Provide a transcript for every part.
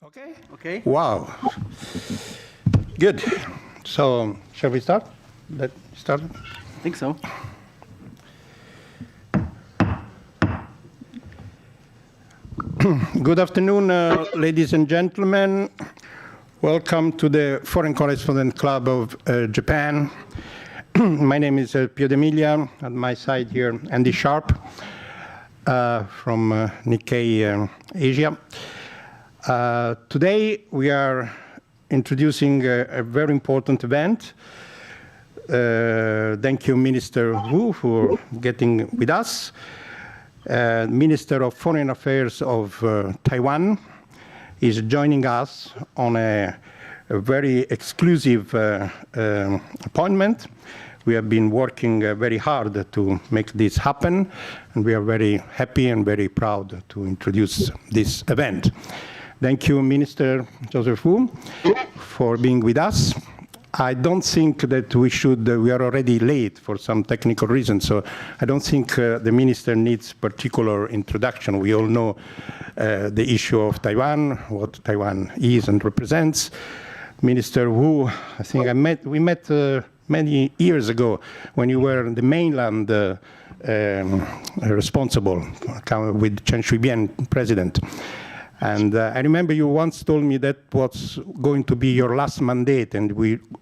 Okay? Okay. Wow. Good. So, shall we start? Let's start. I think so. Good afternoon, ladies and gentlemen. Welcome to the Foreign Correspondent Club of Japan. My name is Pio D'Emilia. At my side here, Andy Sharp from Nikkei Asia. Today we are introducing a very important event. Thank you, Minister Wu, for getting with us. Minister of Foreign Affairs of Taiwan is joining us on a very exclusive appointment. We have been working very hard to make this happen, and we are very happy and very proud to introduce this event. Thank you, Minister Joseph Wu, for being with us. I don't think that we are already late for some technical reasons, so I don't think the minister needs particular introduction. We all know the issue of Taiwan, what Taiwan is and represents. Minister Wu, I think we met many years ago when you were the mainland responsible with Chen Shui-bian president. And I remember you once told me that was going to be your last mandate and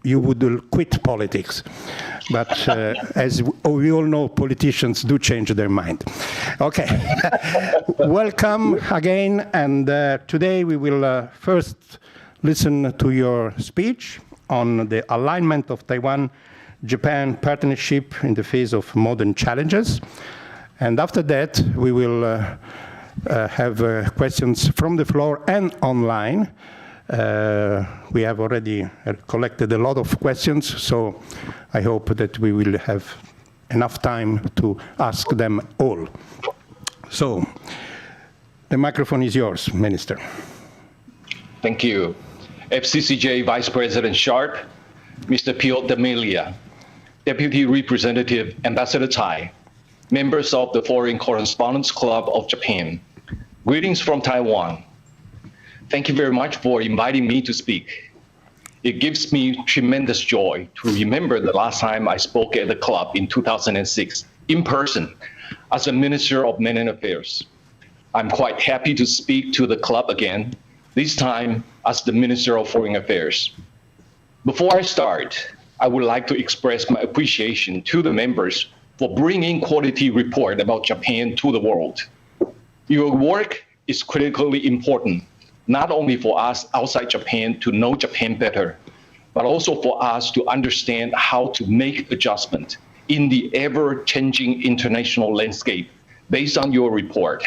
you would quit politics. But as we all know, politicians do change their mind. Okay, welcome again. And today we will first listen to your speech on the alignment of Taiwan-Japan partnership in the face of modern challenges. And after that, we will have questions from the floor and online. We have already collected a lot of questions, so I hope that we will have enough time to ask them all. So, the microphone is yours, Minister. Thank you. FCCJ Vice President Sharp, Mr. Pio D'Emilia, Deputy Representative Ambassador Tai, members of the Foreign Correspondents Club of Japan. Greetings from Taiwan. Thank you very much for inviting me to speak. It gives me tremendous joy to remember the last time I spoke at the club in 2006 in person as a Minister of Men and Affairs. I'm quite happy to speak to the club again, this time as the Minister of Foreign Affairs. Before I start, I would like to express my appreciation to the members for bringing quality report about Japan to the world. Your work is critically important, not only for us outside Japan to know Japan better, but also for us to understand how to make adjustment in the ever-changing international landscape based on your report.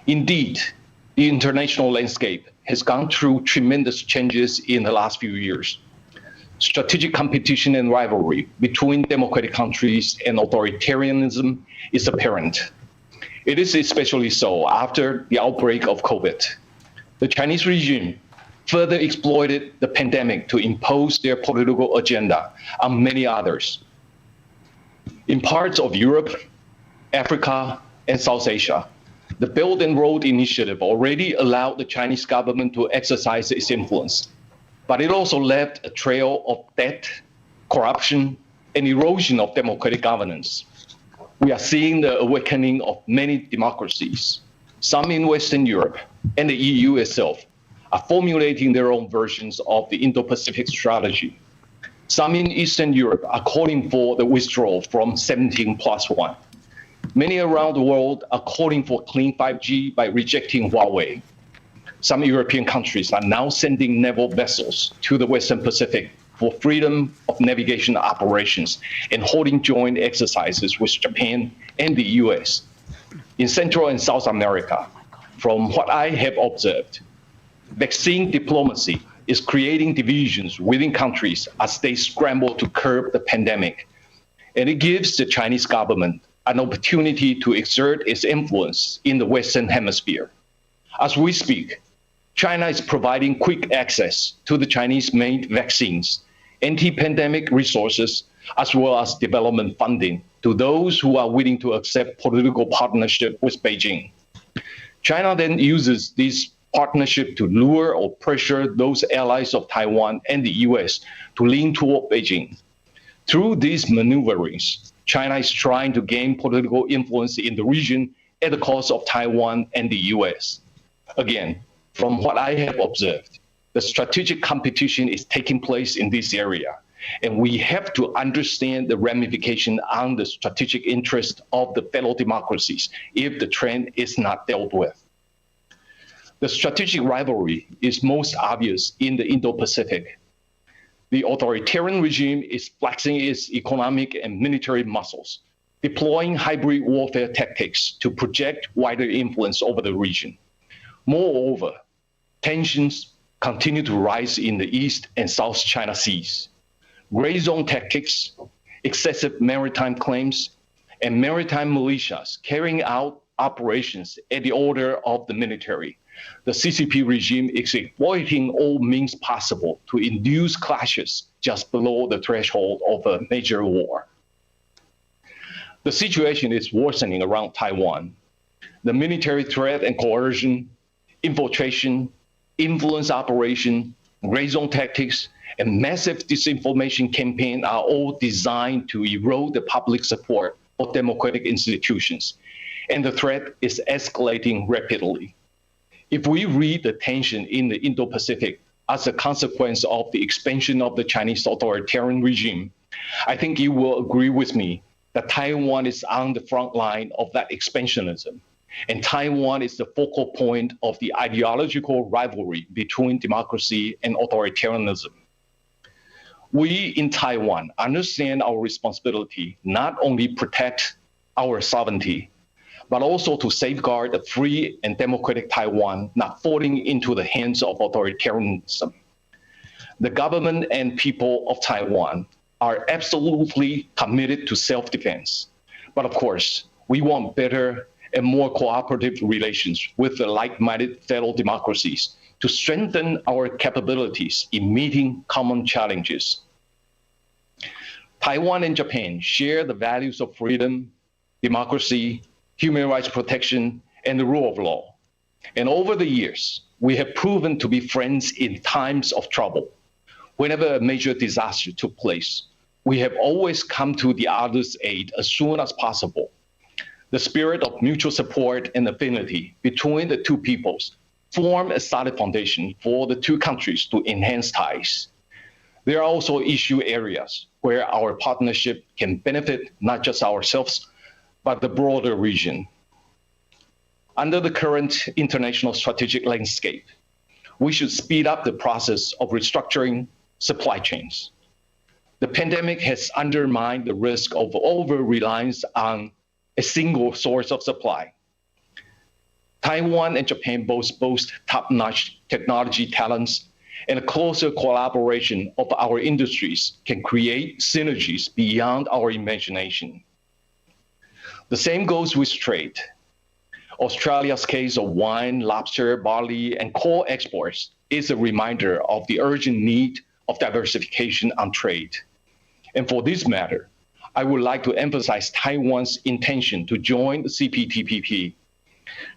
Indeed, the international landscape has gone through tremendous changes in the last few years. Strategic competition and rivalry between democratic countries and authoritarianism is apparent. It is especially so after the outbreak of COVID. The Chinese regime further exploited the pandemic to impose their political agenda on many others. In parts of Europe, Africa, and South Asia, the Belt and Road Initiative already allowed the Chinese government to exercise its influence. But it also left a trail of debt, corruption, and erosion of democratic governance. We are seeing the awakening of many democracies. Some in Western Europe and the EU itself are formulating their own versions of the Indo-Pacific strategy. Some in Eastern Europe are calling for the withdrawal from 17+1. Many around the world are calling for clean 5G by rejecting Huawei. Some European countries are now sending naval vessels to the Western Pacific for freedom of navigation operations and holding joint exercises with Japan and the US. In Central and South America, from what I have observed, vaccine diplomacy is creating divisions within countries as they scramble to curb the pandemic. And it gives the Chinese government an opportunity to exert its influence in the Western Hemisphere. As we speak, China is providing quick access to the Chinese-made vaccines, anti-pandemic resources, as well as development funding to those who are willing to accept political partnership with Beijing. China then uses these partnership to lure or pressure those allies of Taiwan and the US to lean toward Beijing. Through these maneuverings, China is trying to gain political influence in the region at the cost of Taiwan and the US. Again, from what I have observed, the strategic competition is taking place in this area, and we have to understand the ramification on the strategic interest of the fellow democracies if the trend is not dealt with. The strategic rivalry is most obvious in the Indo-Pacific. The authoritarian regime is flexing its economic and military muscles, deploying hybrid warfare tactics to project wider influence over the region. Moreover, tensions continue to rise in the East and South China Seas. Gray zone tactics, excessive maritime claims, and maritime militias carrying out operations at the order of the military. The CCP regime is exploiting all means possible to induce clashes just below the threshold of a major war. The situation is worsening around Taiwan. The military threat and coercion, infiltration, influence operation, gray zone tactics, and massive disinformation campaign are all designed to erode the public support for democratic institutions, and the threat is escalating rapidly. If we read the tension in the Indo-Pacific as a consequence of the expansion of the Chinese authoritarian regime, I think you will agree with me that Taiwan is on the front line of that expansionism, and Taiwan is the focal point of the ideological rivalry between democracy and authoritarianism. We in Taiwan understand our responsibility not only protect our sovereignty, but also to safeguard a free and democratic Taiwan not falling into the hands of authoritarianism. The government and people of Taiwan are absolutely committed to self-defense. But of course, we want better and more cooperative relations with the like-minded fellow democracies to strengthen our capabilities in meeting common challenges. Taiwan and Japan share the values of freedom, democracy, human rights protection, and the rule of law. And over the years, we have proven to be friends in times of trouble. Whenever a major disaster took place, we have always come to the other's aid as soon as possible. The spirit of mutual support and affinity between the two peoples form a solid foundation for the two countries to enhance ties. There are also issue areas where our partnership can benefit not just ourselves, but the broader region. Under the current international strategic landscape, we should speed up the process of restructuring supply chains. The pandemic has undermined the risk of over-reliance on a single source of supply. Taiwan and Japan both boast top-notch technology talents, and a closer collaboration of our industries can create synergies beyond our imagination. The same goes with trade. Australia's case of wine, lobster, barley, and coal exports is a reminder of the urgent need of diversification on trade. And for this matter, I would like to emphasize Taiwan's intention to join the Cptpp.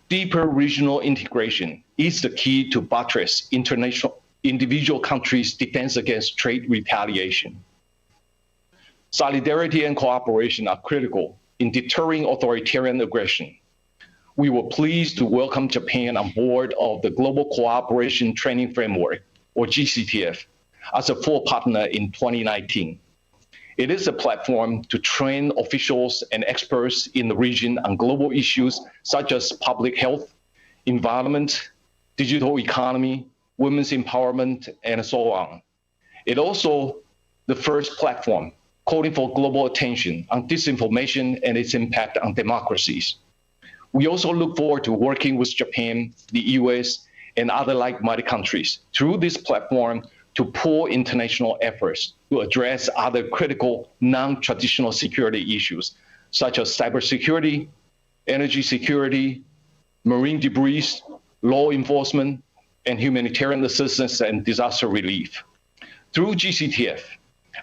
Deeper regional integration is the key to buttress individual countries' defense against trade retaliation. Solidarity and cooperation are critical in deterring authoritarian aggression. We were pleased to welcome Japan on board of the Global Cooperation Training Framework, or GCTF, as a full partner in 2019. It is a platform to train officials and experts in the region on global issues such as public health, environment, digital economy, women's empowerment, and so on. It also the first platform calling for global attention on disinformation and its impact on democracies. We also look forward to working with Japan, the US, and other like-minded countries through this platform to pull international efforts to address other critical non-traditional security issues, such as cybersecurity, energy security, marine debris, law enforcement, and humanitarian assistance and disaster relief. Through GCTF,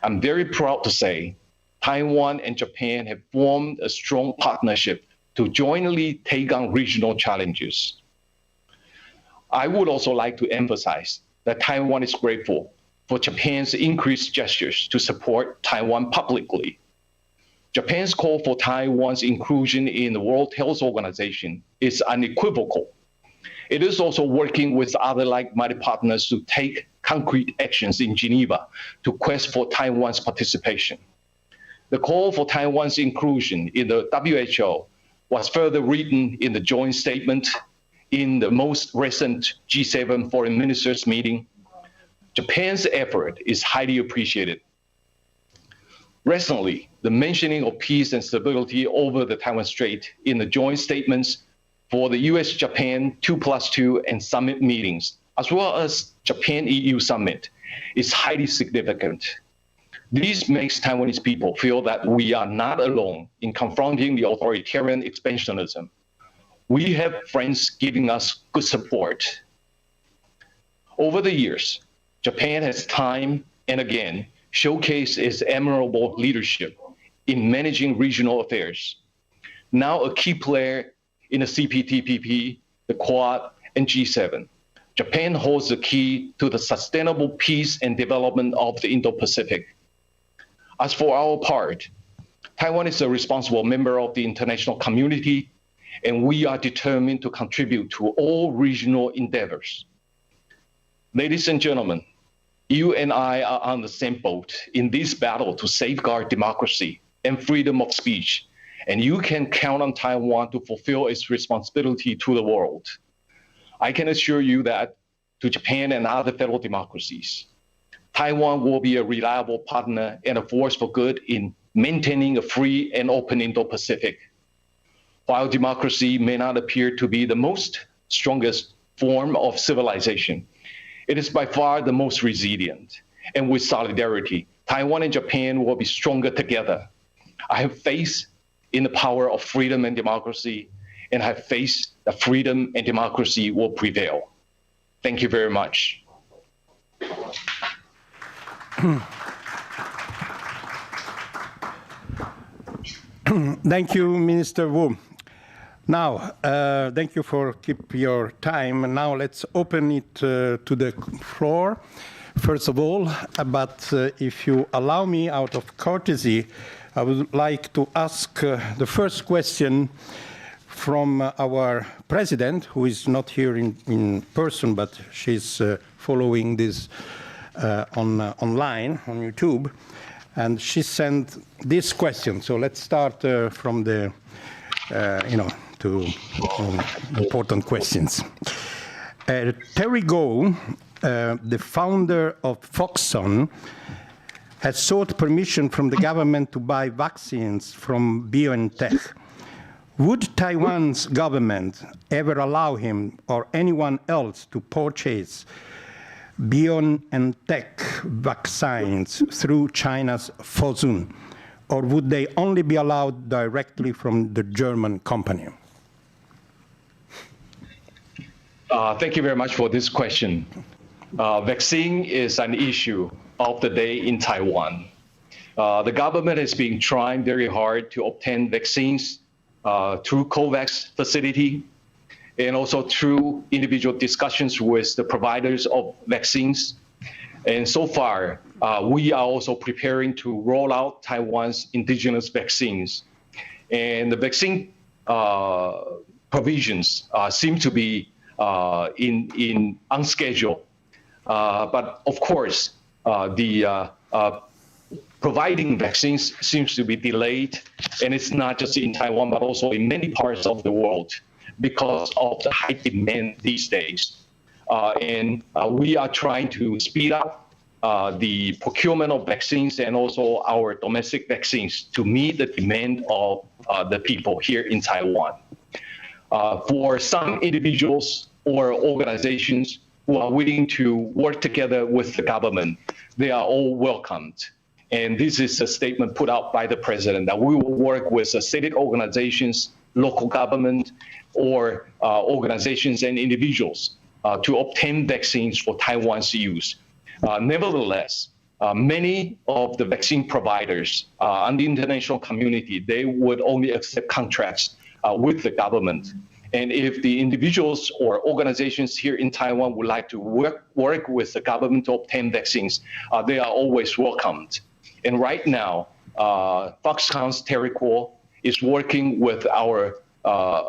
I'm very proud to say Taiwan and Japan have formed a strong partnership to jointly take on regional challenges. I would also like to emphasize that Taiwan is grateful for Japan's increased gestures to support Taiwan publicly. Japan's call for Taiwan's inclusion in the World Health Organization is unequivocal. It is also working with other like-minded partners to take concrete actions in Geneva to quest for Taiwan's participation. The call for Taiwan's inclusion in the WHO was further written in the joint statement in the most recent G7 foreign ministers meeting. Japan's effort is highly appreciated. Recently, the mentioning of peace and stability over the Taiwan Strait in the joint statements for the US-Japan 2+2 and summit meetings, as well as Japan-EU summit, is highly significant. This makes Taiwanese people feel that we are not alone in confronting the authoritarian expansionism. We have friends giving us good support. Over the years, Japan has time and again showcased its admirable leadership in managing regional affairs. Now a key player in the Cptpp, the Quad, and G7, Japan holds the key to the sustainable peace and development of the Indo-Pacific. As for our part, Taiwan is a responsible member of the international community, and we are determined to contribute to all regional endeavors. Ladies and gentlemen, you and I are on the same boat in this battle to safeguard democracy and freedom of speech, and you can count on Taiwan to fulfill its responsibility to the world. I can assure you that to Japan and other fellow democracies, Taiwan will be a reliable partner and a force for good in maintaining a free and open Indo-Pacific. While democracy may not appear to be the most strongest form of civilization, it is by far the most resilient. And with solidarity, Taiwan and Japan will be stronger together. I have faith in the power of freedom and democracy, and I have faith that freedom and democracy will prevail. Thank you very much. Thank you, Minister Wu. Now, thank you for keep your time. Now let's open it to the floor, first of all. But if you allow me, out of courtesy, I would like to ask the first question from our president, who is not here in person, but she's following this online on YouTube, and she sent this question. So let's start from the, to important questions. Terry Goh, the founder of Foxconn, has sought permission from the government to buy vaccines from BioNTech. Would Taiwan's government ever allow him or anyone else to purchase BioNTech vaccines through China's Fosun, or would they only be allowed directly from the German company? Thank you very much for this question. Vaccine is an issue of the day in Taiwan. The government has been trying very hard to obtain vaccines through COVAX facility and also through individual discussions with the providers of vaccines. And so far, we are also preparing to roll out Taiwan's indigenous vaccines. And the vaccine provisions seem to be on schedule. But of course, the providing vaccines seems to be delayed, and it's not just in Taiwan, but also in many parts of the world because of the high demand these days. And we are trying to speed up the procurement of vaccines and also our domestic vaccines to meet the demand of the people here in Taiwan. For some individuals or organizations who are willing to work together with the government, they are all welcomed. And this is a statement put out by the president that we will work with state organizations, local government, or organizations and individuals to obtain vaccines for Taiwan's use. Nevertheless, many of the vaccine providers and the international community, they would only accept contracts with the government. And if the individuals or organizations here in Taiwan would like to work with the government to obtain vaccines, they are always welcomed. And right now, Foxconn's Terry Kuo is working with our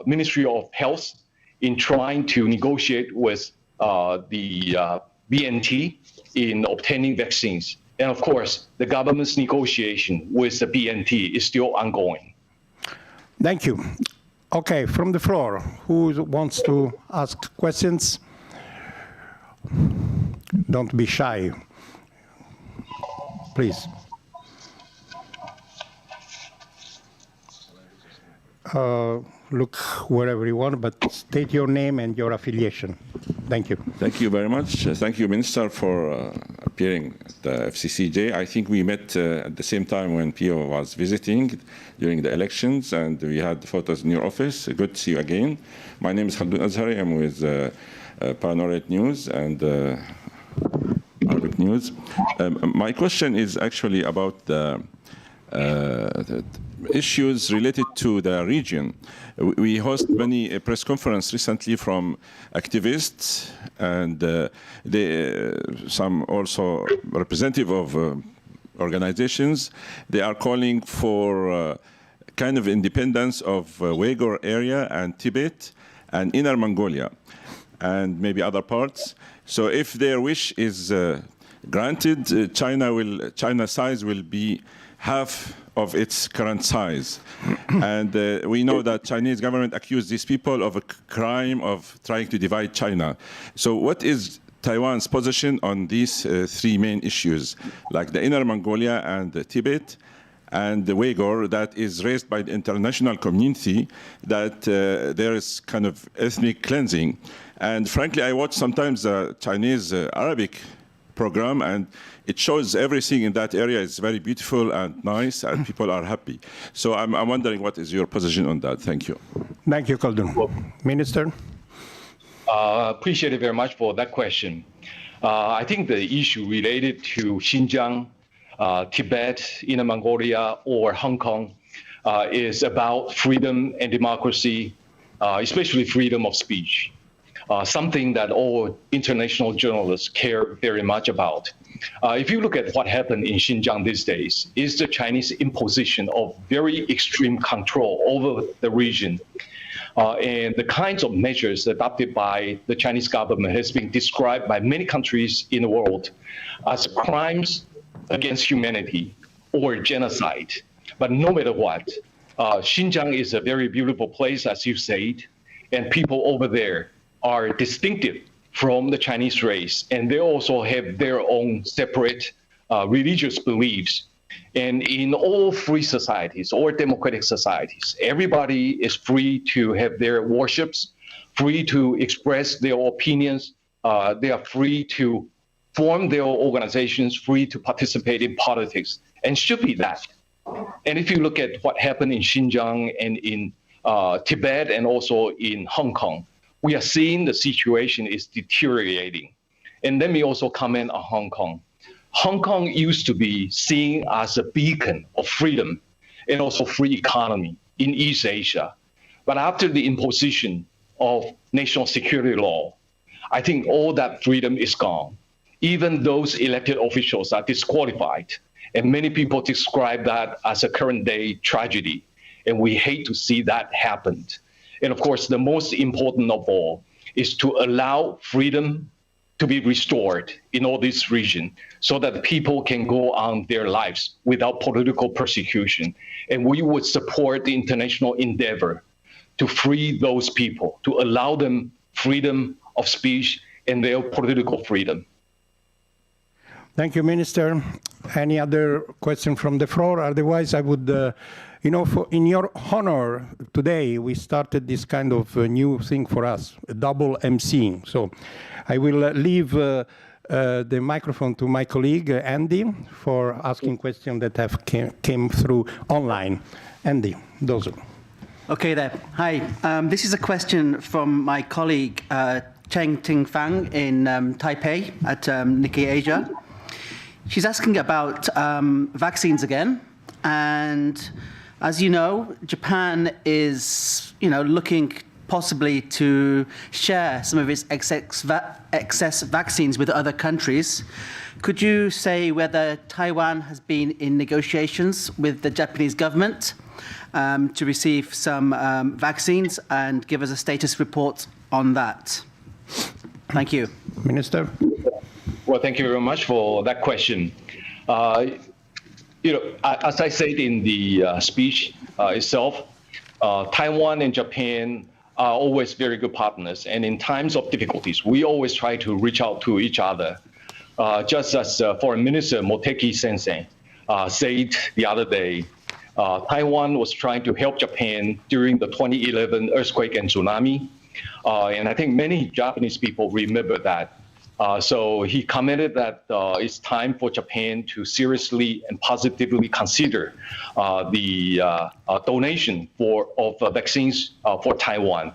Ministry of Health in trying to negotiate with the BNT in obtaining vaccines. And of course, the government's negotiation with the BNT is still ongoing. Thank you. Okay, from the floor, who wants to ask questions? Don't be shy. Please. Look wherever you want, but state your name and your affiliation. Thank you. Thank you very much. Thank you, Minister, for appearing at the FCCJ. I think we met at the same time when Pio was visiting during the elections, and we had photos in your office. Good to see you again. My name is Khaldun Azhari. I'm with Panorate News and Arabic News. My question is actually about the issues related to the region. We host many press conferences recently from activists and some also representative of organizations. They are calling for kind of independence of Uyghur area and Tibet and Inner Mongolia and maybe other parts. So if their wish is granted, China's size will be half of its current size. And we know that Chinese government accused these people of a crime of trying to divide China. So what is Taiwan's position on these three main issues, like the Inner Mongolia and the Tibet and the Uyghur, that is raised by the international community, that there is kind of ethnic cleansing? And frankly, I watch sometimes the Chinese Arabic program, and it shows everything in that area is very beautiful and nice, and people are happy. So I'm wondering, what is your position on that? Thank you. Thank you, Khaldun. Minister? Appreciate it very much for that question. I think the issue related to Xinjiang, Tibet, Inner Mongolia, or Hong Kong is about freedom and democracy, especially freedom of speech. Something that all international journalists care very much about. If you look at what happened in Xinjiang these days, is the Chinese imposition of very extreme control over the region. And the kinds of measures adopted by the Chinese government has been described by many countries in the world as crimes against humanity or genocide. But no matter what, Xinjiang is a very beautiful place, as you said, and people over there are distinctive from the Chinese race, and they also have their own separate religious beliefs. And in all free societies or democratic societies, everybody is free to have their worships, free to express their opinions. They are free to form their organizations, free to participate in politics, and should be that. And if you look at what happened in Xinjiang and in Tibet and also in Hong Kong, we are seeing the situation is deteriorating. And let me also comment on Hong Kong. Hong Kong used to be seen as a beacon of freedom and also free economy in East Asia. But after the imposition of national security law, I think all that freedom is gone. Even those elected officials are disqualified. And many people describe that as a current day tragedy. And we hate to see that happen. And of course, the most important of all is to allow freedom to be restored in all this region so that people can go on their lives without political persecution. And we would support the international endeavor to free those people, to allow them freedom of speech and their political freedom. Thank you, Minister. Any other question from the floor? Otherwise, I would, in your honor, today we started this kind of new thing for us, a double emceeing. So I will leave the microphone to my colleague, Andy, for asking questions that have came through online. Andy, dozo. Okay there. Hi. This is a question from my colleague, Cheng Ting Fang in Taipei at Nikkei Asia. She's asking about vaccines again. And as you know, Japan is, looking possibly to share some of its excess vaccines with other countries. Could you say whether Taiwan has been in negotiations with the Japanese government to receive some vaccines, and give us a status report on that? Thank you. Minister? Well, thank you very much for that question. As I said in the speech itself, Taiwan and Japan are always very good partners, and in times of difficulties, we always try to reach out to each other. Just as Foreign Minister Motegi Sensei said the other day, Taiwan was trying to help Japan during the 2011 earthquake and tsunami, and I think many Japanese people remember that. So he commented that it's time for Japan to seriously and positively consider the donation of vaccines for Taiwan.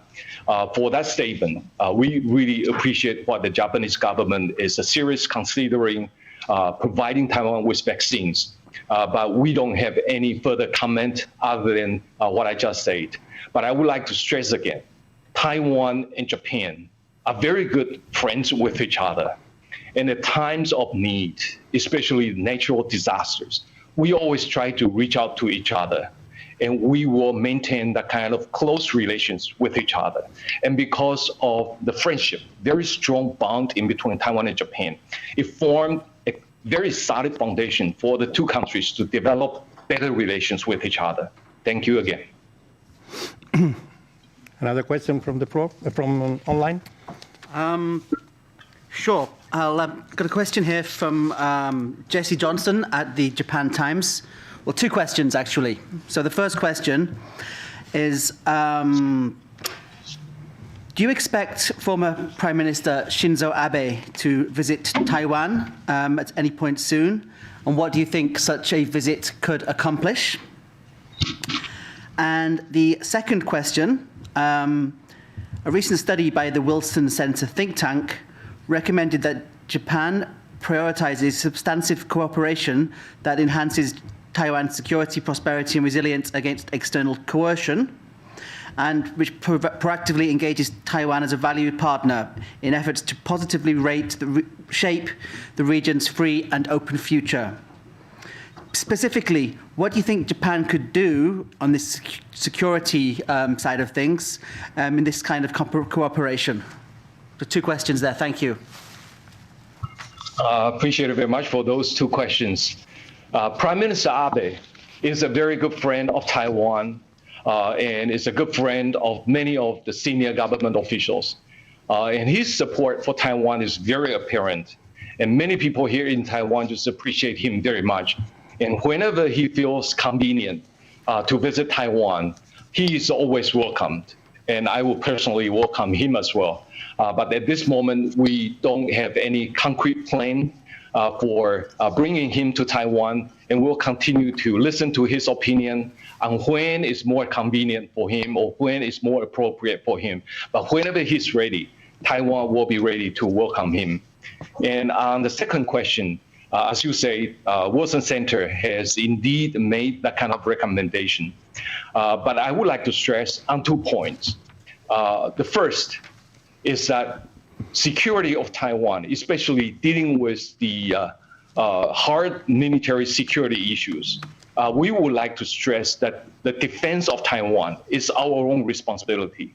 For that statement, we really appreciate what the Japanese government is serious considering providing Taiwan with vaccines. But we don't have any further comment other than what I just said. But I would like to stress again, Taiwan and Japan are very good friends with each other. And at times of need, especially natural disasters, we always try to reach out to each other. And we will maintain that kind of close relations with each other. And because of the friendship, very strong bond in between Taiwan and Japan, it formed a very solid foundation for the two countries to develop better relations with each other. Thank you again. Another question from the floor, from online? Sure. I've got a question here from Jesse Johnson at the Japan Times. Well, two questions, actually. So the first question is, do you expect former Prime Minister Shinzo Abe to visit Taiwan at any point soon? And what do you think such a visit could accomplish? And the second question, a recent study by the Wilson Center think tank recommended that Japan prioritizes substantive cooperation that enhances Taiwan's security, prosperity, and resilience against external coercion, and which proactively engages Taiwan as a valued partner in efforts to positively shape the region's free and open future. Specifically, what do you think Japan could do on this security side of things in this kind of cooperation? The two questions there. Thank you. Appreciate it very much for those two questions. Prime Minister Abe is a very good friend of Taiwan and is a good friend of many of the senior government officials. And his support for Taiwan is very apparent. And many people here in Taiwan just appreciate him very much. And whenever he feels convenient to visit Taiwan, he is always welcomed. And I will personally welcome him as well. But at this moment, we don't have any concrete plan for bringing him to Taiwan, and we'll continue to listen to his opinion on when it's more convenient for him or when it's more appropriate for him. But whenever he's ready, Taiwan will be ready to welcome him. And on the second question, as you say, Wilson Center has indeed made that kind of recommendation. But I would like to stress on 2 points. The first is that security of Taiwan, especially dealing with the hard military security issues, we would like to stress that the defense of Taiwan is our own responsibility.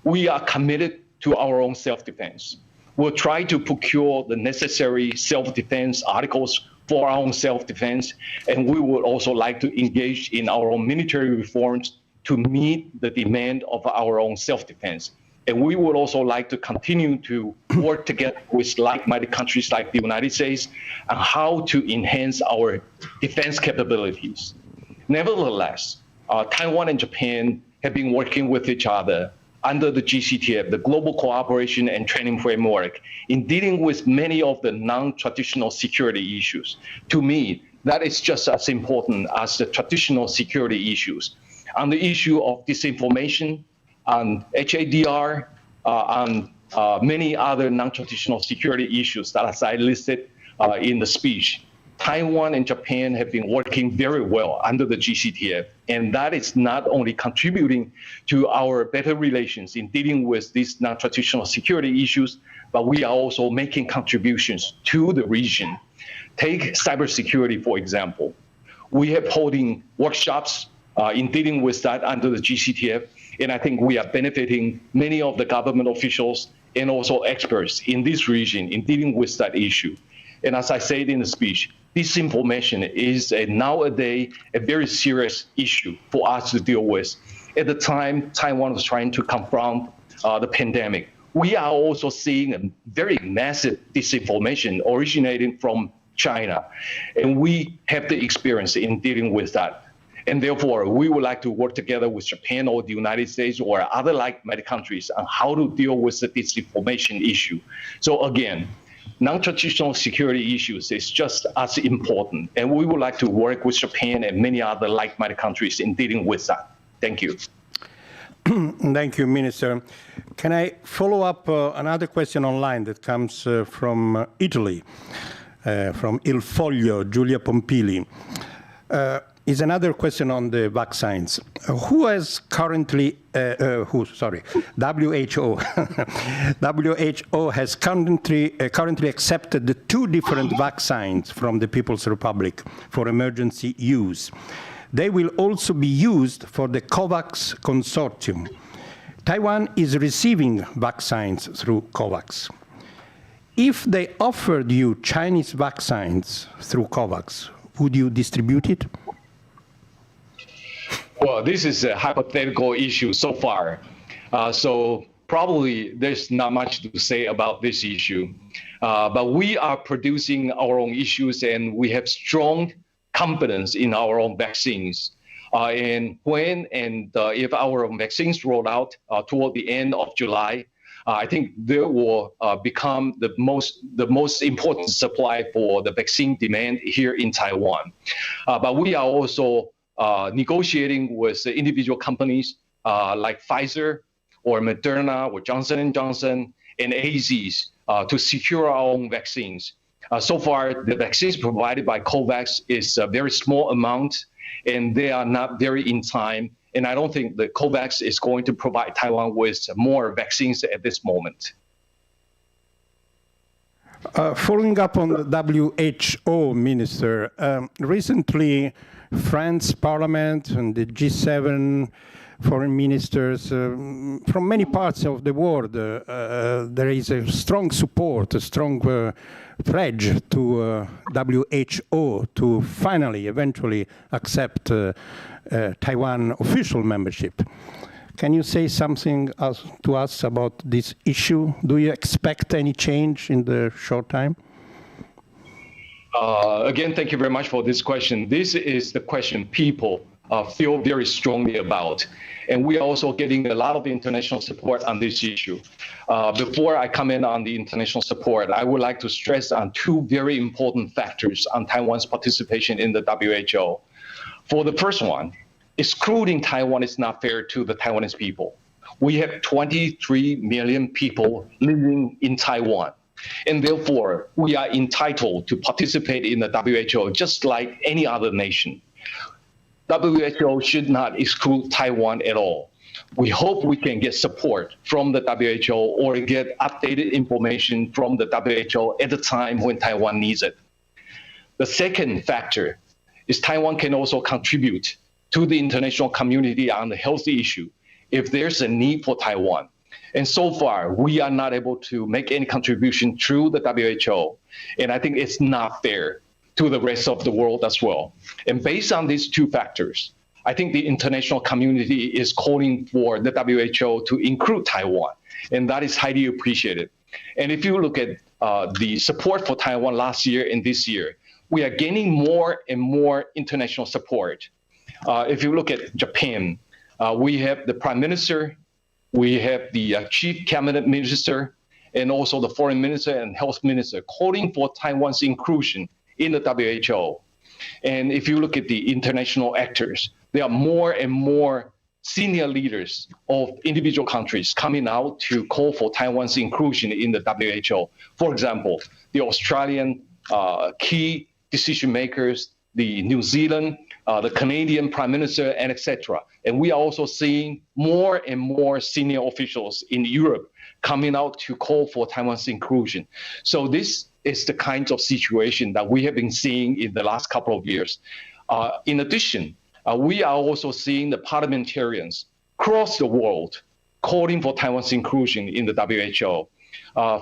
We are committed to our own self-defense. We'll try to procure the necessary self-defense articles for our own self-defense, and we would also like to engage in our own military reforms to meet the demand of our own self-defense. And we would also like to continue to work together with like-minded countries like the United States on how to enhance our defense capabilities. Nevertheless, Taiwan and Japan have been working with each other under the Cptpp, the Global Cooperation and Training Framework, in dealing with many of the non-traditional security issues. To me, that is just as important as the traditional security issues. On the issue of disinformation, on HADR, on many other non-traditional security issues that as I listed in the speech, Taiwan and Japan have been working very well under the Cptpp, and that is not only contributing to our better relations in dealing with these non-traditional security issues, but we are also making contributions to the region. Take cybersecurity, for example. We have holding workshops in dealing with that under the Cptpp, and I think we are benefiting many of the government officials and also experts in this region in dealing with that issue. And as I said in the speech, disinformation is nowadays a very serious issue for us to deal with. At the time Taiwan was trying to confront the pandemic, we are also seeing a very massive disinformation originating from China, and we have the experience in dealing with that. And therefore, we would like to work together with Japan or the United States or other like-minded countries on how to deal with the disinformation issue. So again, non-traditional security issues is just as important, and we would like to work with Japan and many other like-minded countries in dealing with that. Thank you. Thank you, Minister. Can I follow up another question online that comes from Italy, from Il Foglio, Giulia Pompili? Is another question on the vaccines. WHO has currently accepted the 2 different vaccines from the People's Republic for emergency use. They will also be used for the COVAX consortium. Taiwan is receiving vaccines through COVAX. If they offered you Chinese vaccines through COVAX, would you distribute it? Well, this is a hypothetical issue so far. So probably there's not much to say about this issue. But we are producing our own issues, and we have strong confidence in our own vaccines. And when and if our own vaccines roll out toward the end of July, I think they will become the most important supply for the vaccine demand here in Taiwan. But we are also negotiating with individual companies like Pfizer or Moderna or Johnson & Johnson and AZ's to secure our own vaccines. So far, the vaccines provided by COVAX is a very small amount, and they are not very in time. And I don't think the COVAX is going to provide Taiwan with more vaccines at this moment. Following up on the WHO, Minister, recently France Parliament and the G7 foreign ministers from many parts of the world, there is a strong support, a strong pledge to WHO to finally, eventually accept Taiwan official membership. Can you say something to us about this issue? Do you expect any change in the short time? Again, thank you very much for this question. This is the question people feel very strongly about. And we are also getting a lot of international support on this issue. Before I comment on the international support, I would like to stress on 2 very important factors on Taiwan's participation in the WHO. For the first one, excluding Taiwan is not fair to the Taiwanese people. We have 23 million people living in Taiwan. And therefore, we are entitled to participate in the WHO just like any other nation. WHO should not exclude Taiwan at all. We hope we can get support from the WHO or get updated information from the WHO at the time when Taiwan needs it. The second factor is Taiwan can also contribute to the international community on the health issue if there's a need for Taiwan. And so far, we are not able to make any contribution through the WHO. And I think it's not fair to the rest of the world as well. And based on these 2 factors, I think the international community is calling for the WHO to include Taiwan, and that is highly appreciated. And if you look at the support for Taiwan last year and this year, we are gaining more and more international support. If you look at Japan, we have the Prime Minister, we have the Chief Cabinet Minister, and also the Foreign Minister and Health Minister calling for Taiwan's inclusion in the WHO. And if you look at the international actors, there are more and more senior leaders of individual countries coming out to call for Taiwan's inclusion in the WHO. For example, the Australian key decision makers, the New Zealand, the Canadian Prime Minister, and etc. And we are also seeing more and more senior officials in Europe coming out to call for Taiwan's inclusion. So this is the kind of situation that we have been seeing in the last couple of years. In addition, we are also seeing the parliamentarians across the world calling for Taiwan's inclusion in the WHO.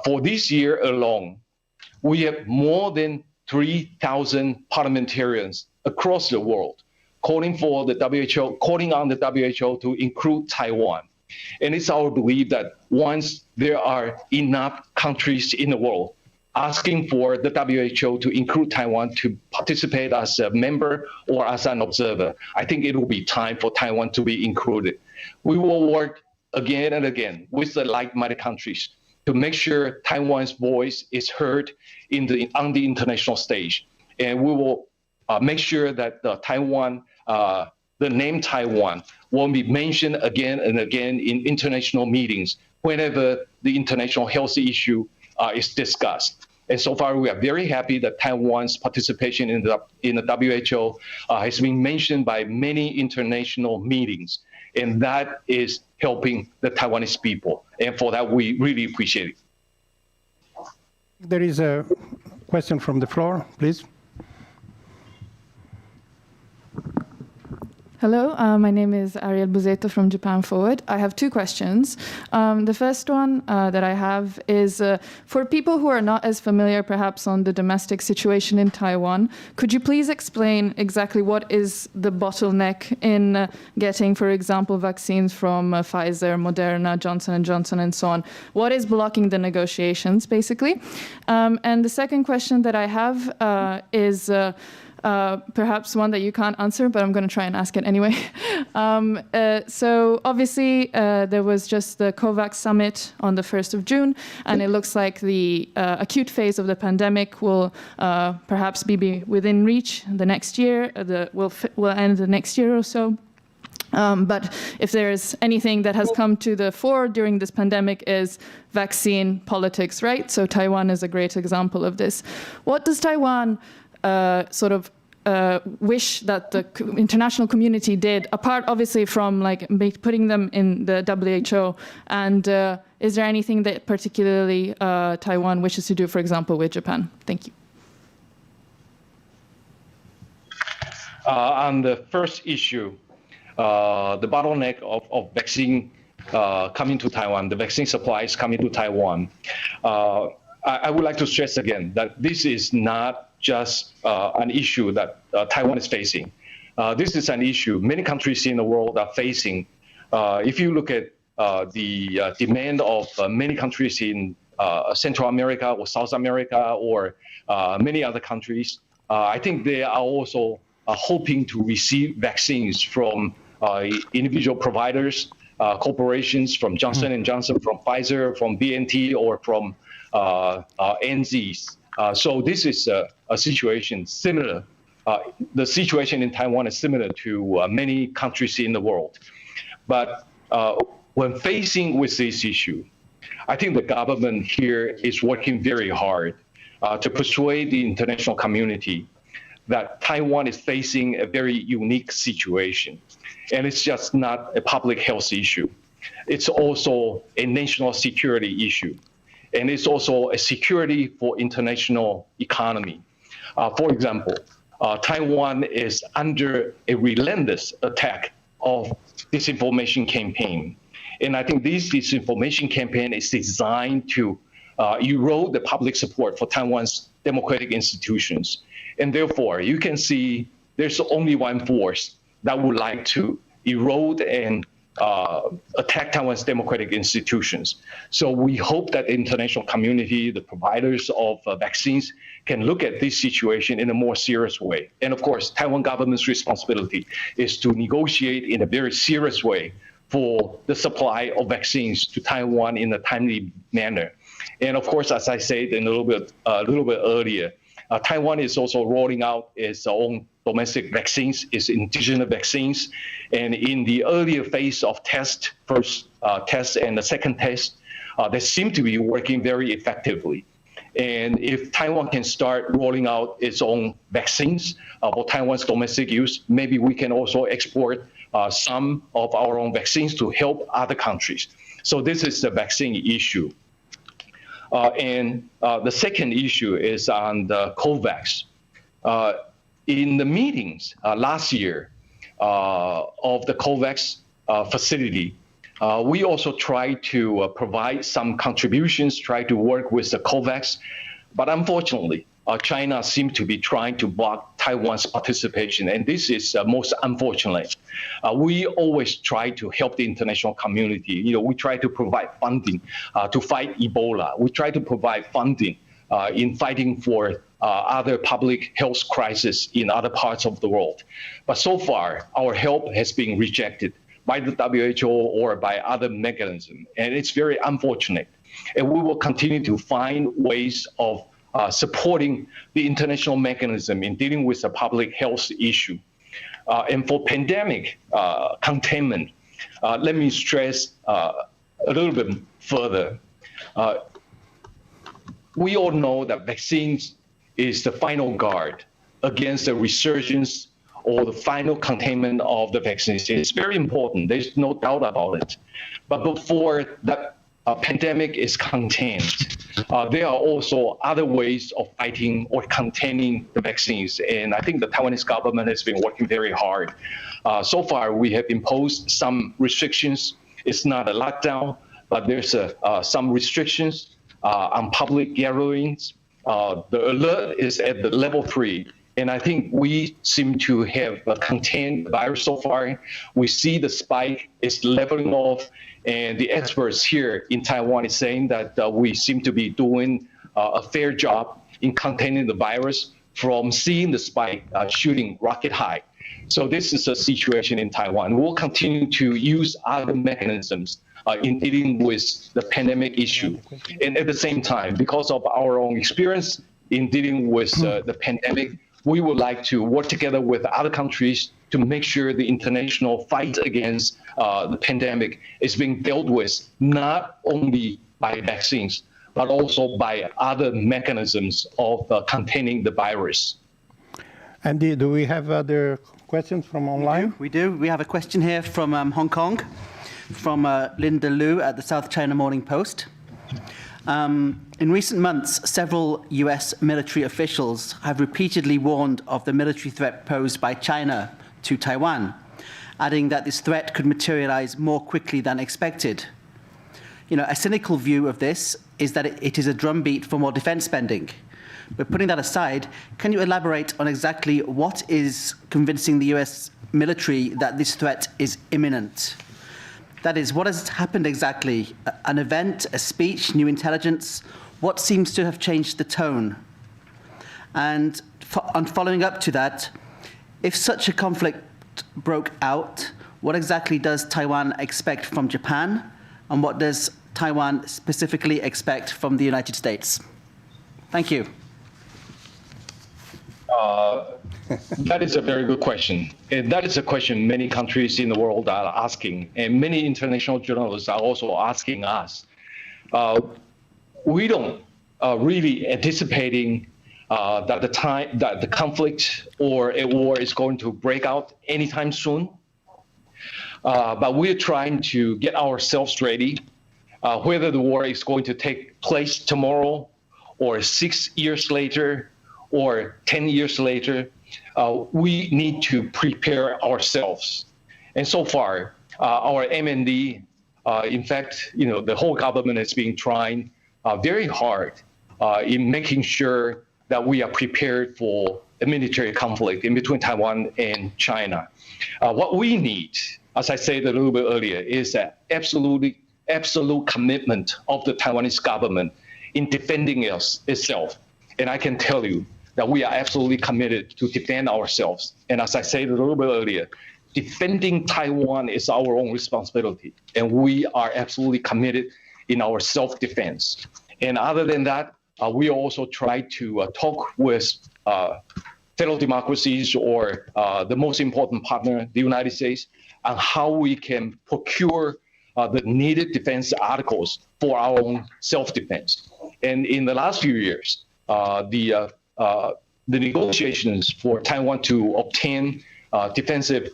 For this year alone, we have more than 3,000 parliamentarians across the world calling for the WHO, calling on the WHO to include Taiwan. And it's our belief that once there are enough countries in the world asking for the WHO to include Taiwan to participate as a member or as an observer, I think it will be time for Taiwan to be included. We will work again and again with the like-minded countries to make sure Taiwan's voice is heard on the international stage. And we will make sure that the name Taiwan will be mentioned again and again in international meetings whenever the international health issue is discussed. And so far, we are very happy that Taiwan's participation in the WHO has been mentioned by many international meetings, and that is helping the Taiwanese people. And for that, we really appreciate it. There is a question from the floor, please. Hello, my name is Ariel Buzeto from Japan Forward. I have two questions. The first one that I have is for people who are not as familiar perhaps on the domestic situation in Taiwan, could you please explain exactly what is the bottleneck in getting, for example, vaccines from Pfizer, Moderna, Johnson & Johnson, and so on? What is blocking the negotiations, basically? And the second question that I have is perhaps one that you can't answer, but I'm going to try and ask it anyway. So obviously, there was just the COVAX summit on the 1st of June, and it looks like the acute phase of the pandemic will perhaps be within reach the next year, will end the next year or so. But if there is anything that has come to the fore during this pandemic is vaccine politics, right? So Taiwan is a great example of this. What does Taiwan wish that the international community did, apart obviously from like putting them in the WHO? And is there anything that particularly Taiwan wishes to do, for example, with Japan? Thank you. On the first issue, the bottleneck of vaccine coming to Taiwan, the vaccine supplies coming to Taiwan, I would like to stress again that this is not just an issue that Taiwan is facing. This is an issue many countries in the world are facing. If you look at the demand of many countries in Central America or South America or many other countries, I think they are also hoping to receive vaccines from individual providers, corporations, from Johnson & Johnson, from Pfizer, from BNT, or from NZs. So this is a situation similar. The situation in Taiwan is similar to many countries in the world. But when facing with this issue, I think the government here is working very hard to persuade the international community that Taiwan is facing a very unique situation. And it's just not a public health issue. It's also a national security issue. And it's also a security for international economy. For example, Taiwan is under a relentless attack of disinformation campaign. And I think this disinformation campaign is designed to erode the public support for Taiwan's democratic institutions. And therefore, you can see there's only one force that would like to erode and attack Taiwan's democratic institutions. So we hope that the international community, the providers of vaccines, can look at this situation in a more serious way. And of course, Taiwan government's responsibility is to negotiate in a very serious way for the supply of vaccines to Taiwan in a timely manner. And of course, as I said a little bit earlier, Taiwan is also rolling out its own domestic vaccines, its indigenous vaccines. And in the earlier phase of first test and the second test, they seem to be working very effectively. And if Taiwan can start rolling out its own vaccines for Taiwan's domestic use, maybe we can also export some of our own vaccines to help other countries. So this is the vaccine issue. And the second issue is on the COVAX. In the meetings last year of the COVAX facility, we also tried to provide some contributions, try to work with the COVAX, but unfortunately, China seems to be trying to block Taiwan's participation, and this is most unfortunate. We always try to help the international community. We try to provide funding to fight Ebola. We try to provide funding in fighting for other public health crises in other parts of the world. But so far, our help has been rejected by the WHO or by other mechanisms. And it's very unfortunate. And we will continue to find ways of supporting the international mechanism in dealing with the public health issue. And for pandemic containment, let me stress a little bit further. We all know that vaccines is the final guard against the resurgence or the final containment of the vaccines. It's very important. There's no doubt about it. But before that pandemic is contained, there are also other ways of fighting or containing the vaccines. And I think the Taiwanese government has been working very hard. So far, we have imposed some restrictions. It's not a lockdown, but there's some restrictions on public gatherings. The alert is at the level 3. And I think we seem to have contained the virus so far. We see the spike is leveling off, and the experts here in Taiwan is saying that we seem to be doing a fair job in containing the virus from seeing the spike shooting rocket high. So this is a situation in Taiwan. We'll continue to use other mechanisms in dealing with the pandemic issue. And at the same time, because of our own experience in dealing with the pandemic, we would like to work together with other countries to make sure the international fight against the pandemic is being dealt with not only by vaccines, but also by other mechanisms of containing the virus. Andy, do we have other questions from online? We do. We have a question here from Hong Kong, from Linda Liu at the South China Morning Post. In recent months, several US military officials have repeatedly warned of the military threat posed by China to Taiwan, adding that this threat could materialize more quickly than expected. A cynical view of this is that it is a drumbeat for more defense spending. But putting that aside, can you elaborate on exactly what is convincing the US military that this threat is imminent? That is, what has happened exactly? An event, a speech, new intelligence? What seems to have changed the tone? And following up to that, if such a conflict broke out, what exactly does Taiwan expect from Japan? And what does Taiwan specifically expect from the United States? Thank you. That is a very good question. And that is a question many countries in the world are asking, and many international journalists are also asking us. We don't really anticipating that the conflict or a war is going to break out anytime soon. But we're trying to get ourselves ready, whether the war is going to take place tomorrow or 6 years later or 10 years later. We need to prepare ourselves. And so far, our MND, in fact, the whole government has been trying very hard in making sure that we are prepared for a military conflict in between Taiwan and China. What we need, as I said a little bit earlier, is an absolute commitment of the Taiwanese government in defending itself. And I can tell you that we are absolutely committed to defend ourselves. And as I said a little bit earlier, defending Taiwan is our own responsibility. And we are absolutely committed in our self-defense. And other than that, we also try to talk with fellow democracies or the most important partner, the United States, on how we can procure the needed defense articles for our own self-defense. And in the last few years, the negotiations for Taiwan to obtain defensive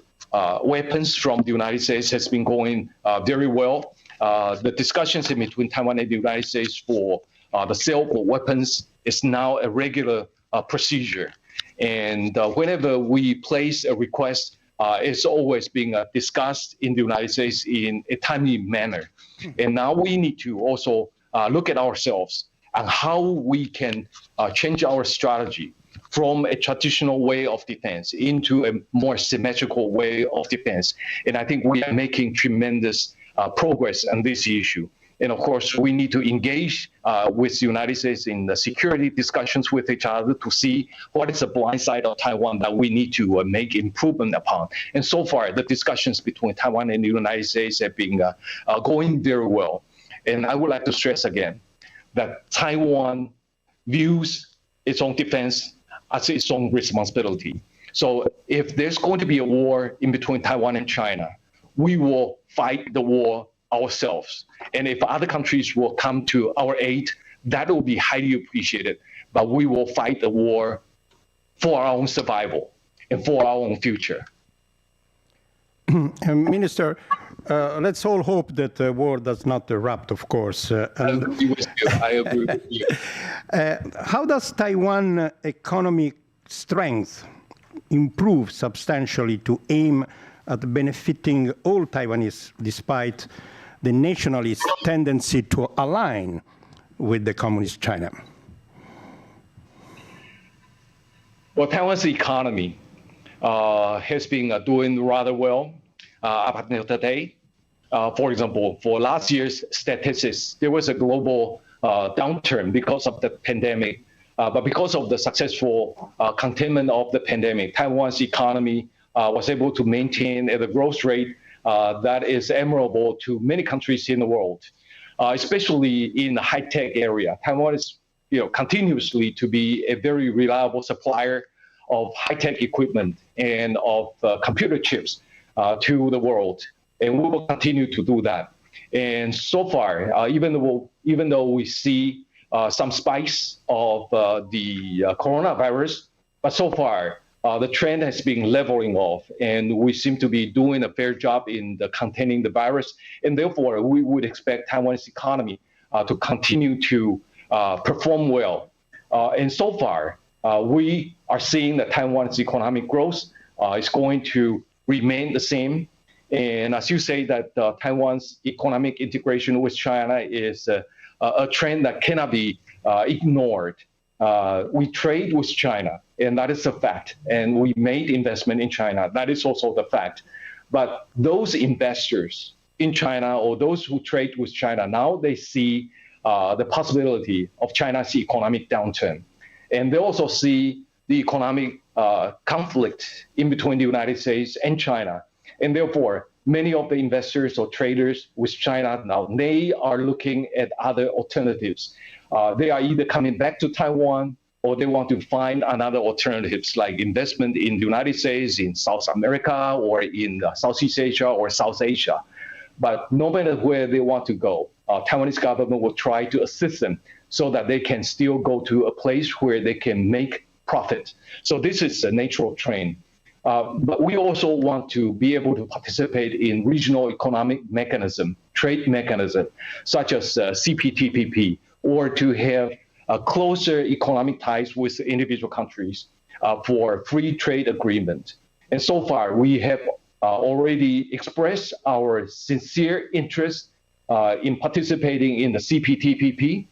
weapons from the United States has been going very well. The discussions in between Taiwan and the United States for the sale of weapons is now a regular procedure. And whenever we place a request, it's always being discussed in the United States in a timely manner. And now we need to also look at ourselves and how we can change our strategy from a traditional way of defense into a more symmetrical way of defense. And I think we are making tremendous progress on this issue. And of course, we need to engage with the United States in the security discussions with each other to see what is the blind side of Taiwan that we need to make improvement upon. And so far, the discussions between Taiwan and the United States have been going very well. And I would like to stress again that Taiwan views its own defense as its own responsibility. So if there's going to be a war in between Taiwan and China, we will fight the war ourselves. And if other countries will come to our aid, that will be highly appreciated. But we will fight the war for our own survival and for our own future. Minister, let's all hope that the war does not erupt, of course. I agree with you. I agree with you. How does Taiwan economic strength improve substantially to aim at benefiting all Taiwanese, despite the nationalist tendency to align with the communist China? Well, Taiwan's economy has been doing rather well up until today. For example, for last year's statistics, there was a global downturn because of the pandemic. But because of the successful containment of the pandemic, Taiwan's economy was able to maintain at a growth rate that is admirable to many countries in the world, especially in the high-tech area. Taiwan is continuously to be a very reliable supplier of high-tech equipment and of computer chips to the world. And we will continue to do that. And so far, even though we see some spikes of the coronavirus, but so far, the trend has been leveling off, and we seem to be doing a fair job in containing the virus. And therefore, we would expect Taiwan's economy to continue to perform well. And so far, we are seeing that Taiwan's economic growth is going to remain the same. And as you say, that Taiwan's economic integration with China is a trend that cannot be ignored. We trade with China, and that is a fact. And we made investment in China. That is also the fact. But those investors in China, or those who trade with China, now they see the possibility of China's economic downturn. And they also see the economic conflict in between the United States and China. And therefore, many of the investors or traders with China now, they are looking at other alternatives. They are either coming back to Taiwan, or they want to find another alternatives like investment in the United States, in South America, or in Southeast Asia or South Asia. But no matter where they want to go, Taiwanese government will try to assist them so that they can still go to a place where they can make profit. So this is a natural trend. But we also want to be able to participate in regional economic mechanism, trade mechanism, such as Cptpp, or to have closer economic ties with individual countries for free trade agreement. And so far, we have already expressed our sincere interest in participating in the Cptpp.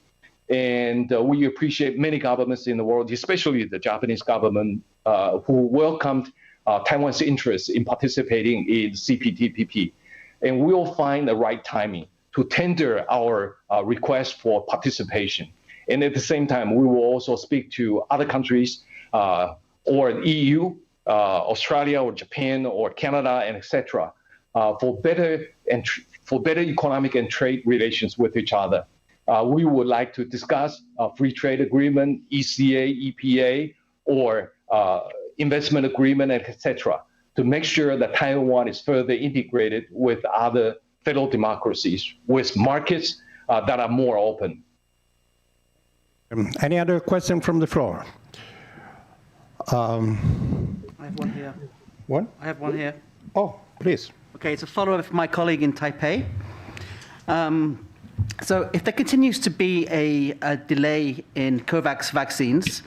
And we appreciate many governments in the world, especially the Japanese government, who welcomed Taiwan's interest in participating in Cptpp. And we'll find the right timing to tender our request for participation. And at the same time, we will also speak to other countries or the EU, Australia or Japan or Canada, and etc. For better economic and trade relations with each other. We would like to discuss a free trade agreement, ECA, EPA, or investment agreement, etc., to make sure that Taiwan is further integrated with other fellow democracies, with markets that are more open. Any other question from the floor? I have one here. One? I have one here. Oh, please. Okay, it's a follow-up from my colleague in Taipei. So if there continues to be a delay in COVAX vaccines,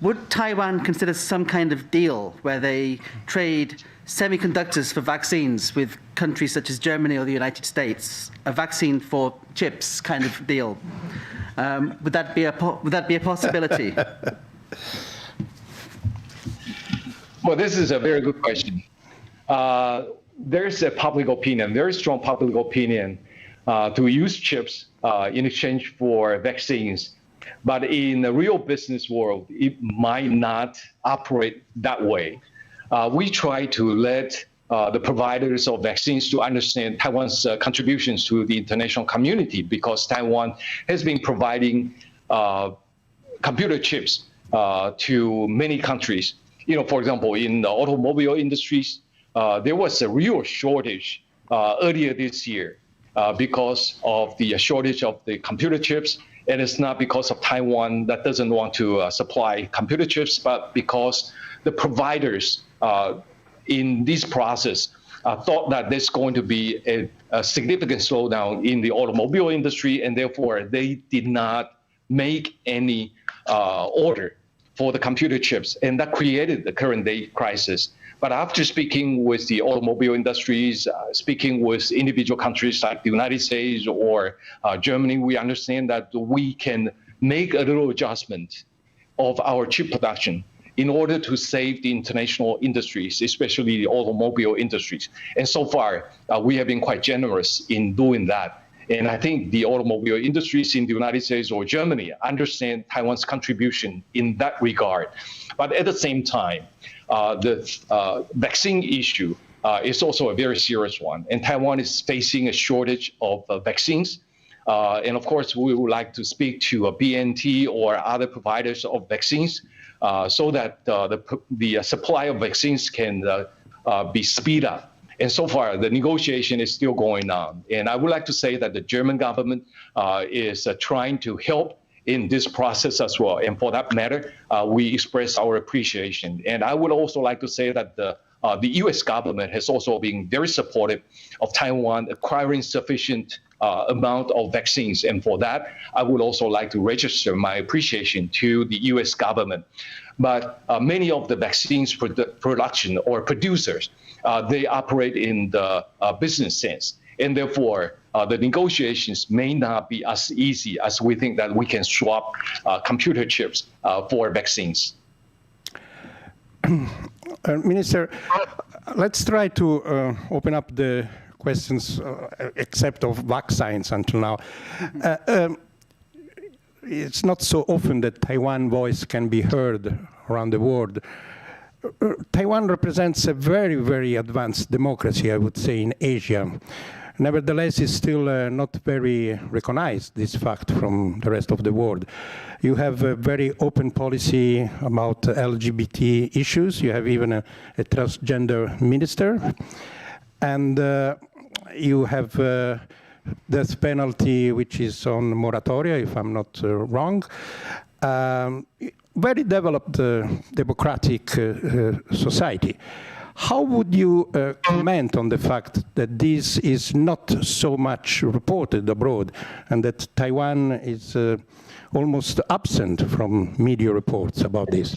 would Taiwan consider some kind of deal where they trade semiconductors for vaccines with countries such as Germany or the United States, a vaccine for chips kind of deal? Would that be a possibility? Well, this is a very good question. There's a public opinion, very strong public opinion, to use chips in exchange for vaccines. But in the real business world, it might not operate that way. We try to let the providers of vaccines to understand Taiwan's contributions to the international community, because Taiwan has been providing computer chips to many countries. You know, for example, in the automobile industries, there was a real shortage earlier this year because of the shortage of the computer chips. And it's not because of Taiwan that doesn't want to supply computer chips, but because the providers in this process thought that there's going to be a significant slowdown in the automobile industry, and therefore they did not make any order for the computer chips, and that created the current day crisis. But after speaking with the automobile industries, speaking with individual countries like the United States or Germany, we understand that we can make a little adjustment of our chip production in order to save the international industries, especially the automobile industries. And so far, we have been quite generous in doing that. And I think the automobile industries in the United States or Germany understand Taiwan's contribution in that regard. But at the same time, the vaccine issue is also a very serious one. And Taiwan is facing a shortage of vaccines. And of course, we would like to speak to a BNT or other providers of vaccines so that the supply of vaccines can be speed up. And so far, the negotiation is still going on. And I would like to say that the German government is trying to help in this process as well. And for that matter, we express our appreciation. And I would also like to say that the US government has also been very supportive of Taiwan acquiring sufficient amount of vaccines. And for that, I would also like to register my appreciation to the US government. But many of the vaccines production or producers, they operate in the business sense. And therefore, the negotiations may not be as easy as we think that we can swap computer chips for vaccines. Minister, let's try to open up the questions, except of vaccines until now. It's not so often that Taiwan voice can be heard around the world. Taiwan represents a very, very advanced democracy, I would say, in Asia. Nevertheless, it's still not very recognized, this fact, from the rest of the world. You have a very open policy about LGBT issues. You have even a transgender minister. And you have death penalty, which is on moratoria, if I'm not wrong. Very developed democratic society. How would you comment on the fact that this is not so much reported abroad and that Taiwan is almost absent from media reports about this?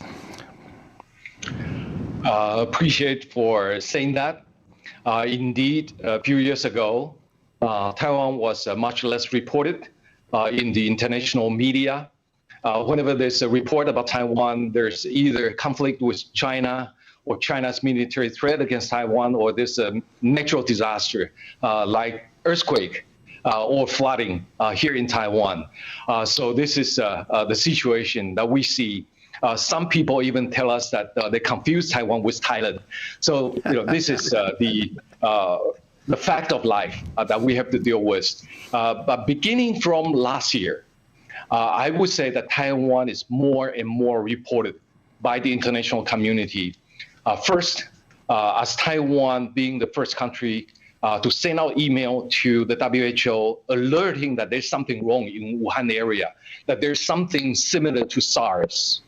Appreciate for saying that. Indeed, a few years ago, Taiwan was much less reported in the international media. Whenever there's a report about Taiwan, there's either conflict with China or China's military threat against Taiwan, or there's a natural disaster like earthquake or flooding here in Taiwan. So this is the situation that we see. Some people even tell us that they confuse Taiwan with Thailand. So this is the fact of life that we have to deal with. But beginning from last year, I would say that Taiwan is more and more reported by the international community. First, as Taiwan being the first country to send out email to the WHO alerting that there's something wrong in Wuhan area, that there's something similar to SARS.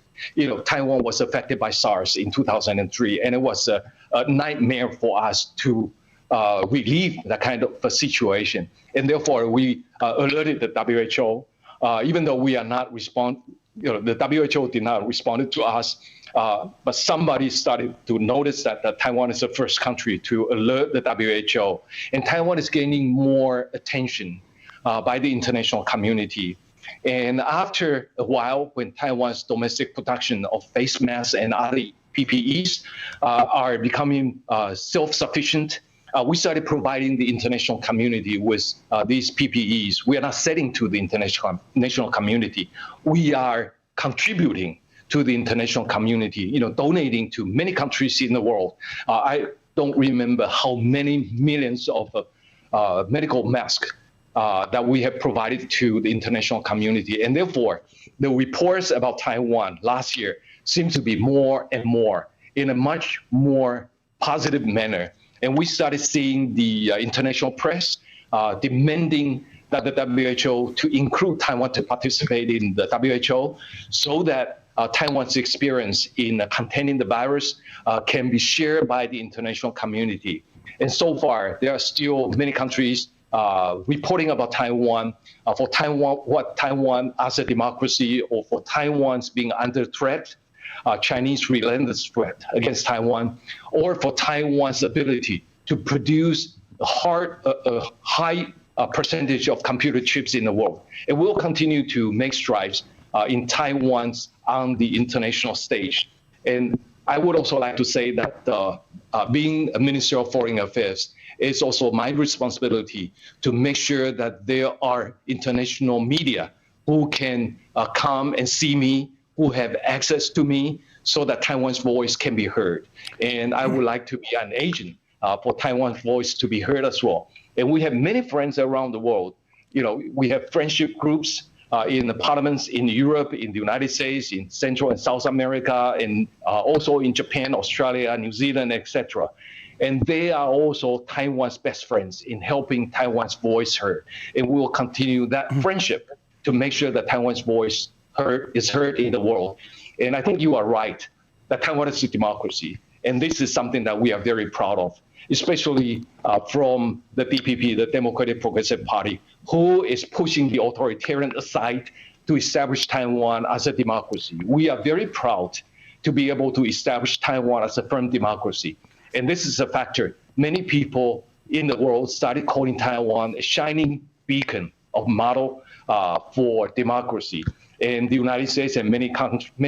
Taiwan was affected by SARS in 2003, and it was a nightmare for us to relieve that kind of a situation. And therefore, we alerted the WHO, even though we are not the WHO did not respond to us, but somebody started to notice that Taiwan is the first country to alert the WHO. And Taiwan is gaining more attention by the international community. And after a while, when Taiwan's domestic production of face masks and other PPEs are becoming self-sufficient, we started providing the international community with these PPEs. We are not selling to the international community. We are contributing to the international community, donating to many countries in the world. I don't remember how many millions of medical masks that we have provided to the international community. And therefore, the reports about Taiwan last year seem to be more and more in a much more positive manner. And we started seeing the international press demanding that the WHO to include Taiwan to participate in the WHO so that Taiwan's experience in containing the virus can be shared by the international community. And so far, there are still many countries reporting about Taiwan, for Taiwan as a democracy, or for Taiwan's being under threat, Chinese relentless threat against Taiwan, or for Taiwan's ability to produce a high percentage of computer chips in the world. And we'll continue to make strides in Taiwan's on the international stage. And I would also like to say that being a Minister of Foreign Affairs is also my responsibility to make sure that there are international media who can come and see me, who have access to me, so that Taiwan's voice can be heard. And I would like to be an agent for Taiwan's voice to be heard as well. And we have many friends around the world. We have friendship groups in the parliaments in Europe, in the United States, in Central and South America, and also in Japan, Australia, New Zealand, etc. And they are also Taiwan's best friends in helping Taiwan's voice heard. And we will continue that friendship to make sure that Taiwan's voice is heard in the world. And I think you are right, that Taiwan is a democracy. And this is something that we are very proud of, especially from the DPP, the Democratic Progressive Party, who is pushing the authoritarian aside to establish Taiwan as a democracy. We are very proud to be able to establish Taiwan as a firm democracy. And this is a factor. Many people in the world started calling Taiwan a shining beacon of model for democracy. And the United States and many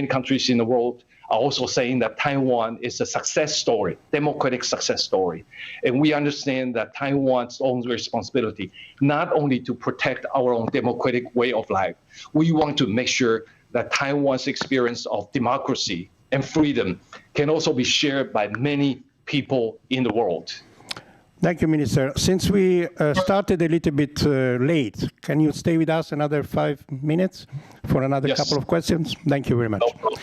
countries in the world are also saying that Taiwan is a success story, democratic success story. And we understand that Taiwan's own responsibility, not only to protect our own democratic way of life, we want to make sure that Taiwan's experience of democracy and freedom can also be shared by many people in the world. Thank you, Minister. Since we started a little bit late, can you stay with us another 5 minutes for another couple of questions? Thank you very much. No problem.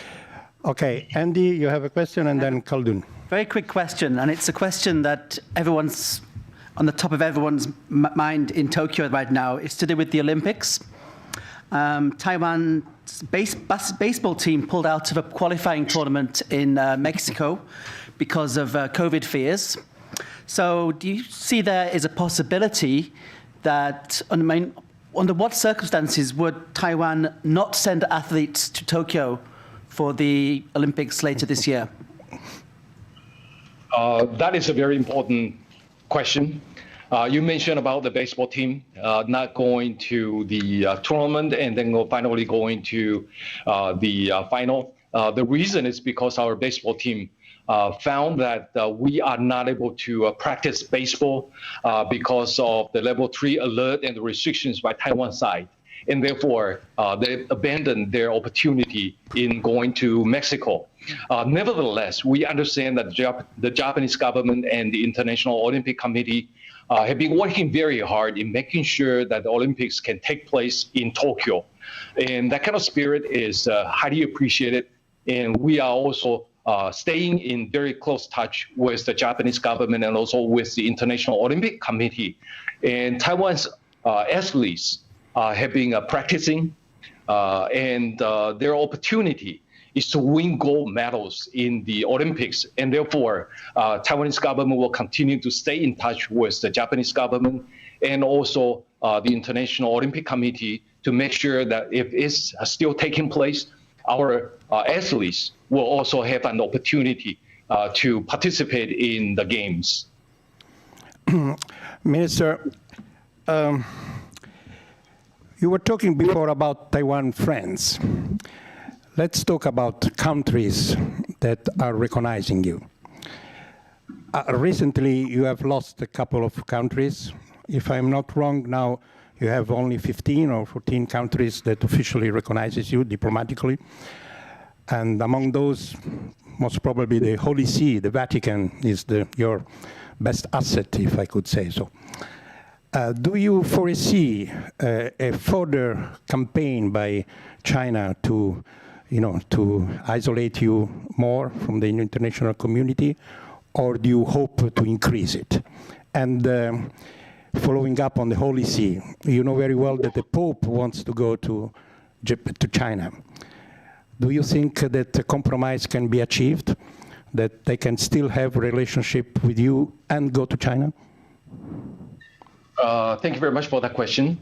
Okay, Andy, you have a question, and then Khaldun. Very quick question, and it's a question that everyone's on the top of everyone's mind in Tokyo right now. It's to do with the Olympics. Taiwan's baseball team pulled out of a qualifying tournament in Mexico because of COVID fears. So do you see there is a possibility that, under what circumstances would Taiwan not send athletes to Tokyo for the Olympics later this year? That is a very important question. You mentioned about the baseball team not going to the tournament and then finally going to the final. The reason is because our baseball team found that we are not able to practice baseball because of the level 3 alert and the restrictions by Taiwan side. And therefore, they abandoned their opportunity in going to Mexico. Nevertheless, we understand that the Japanese government and the International Olympic Committee have been working very hard in making sure that the Olympics can take place in Tokyo. And that kind of spirit is highly appreciated. And we are also staying in very close touch with the Japanese government and also with the International Olympic Committee. And Taiwan's athletes have been practicing, and their opportunity is to win gold medals in the Olympics. And therefore, Taiwanese government will continue to stay in touch with the Japanese government and also the International Olympic Committee to make sure that if it's still taking place, our athletes will also have an opportunity to participate in the games. Minister, you were talking before about Taiwan friends. Let's talk about countries that are recognizing you. Recently, you have lost a couple of countries. If I'm not wrong, now you have only 15 or 14 countries that officially recognizes you diplomatically. And among those, most probably the Holy See, the Vatican, is your best asset, if I could say so. Do you foresee a further campaign by China to isolate you more from the international community, or do you hope to increase it? And following up on the Holy See, you know very well that the Pope wants to go to China. Do you think that a compromise can be achieved, that they can still have a relationship with you and go to China? Thank you very much for that question.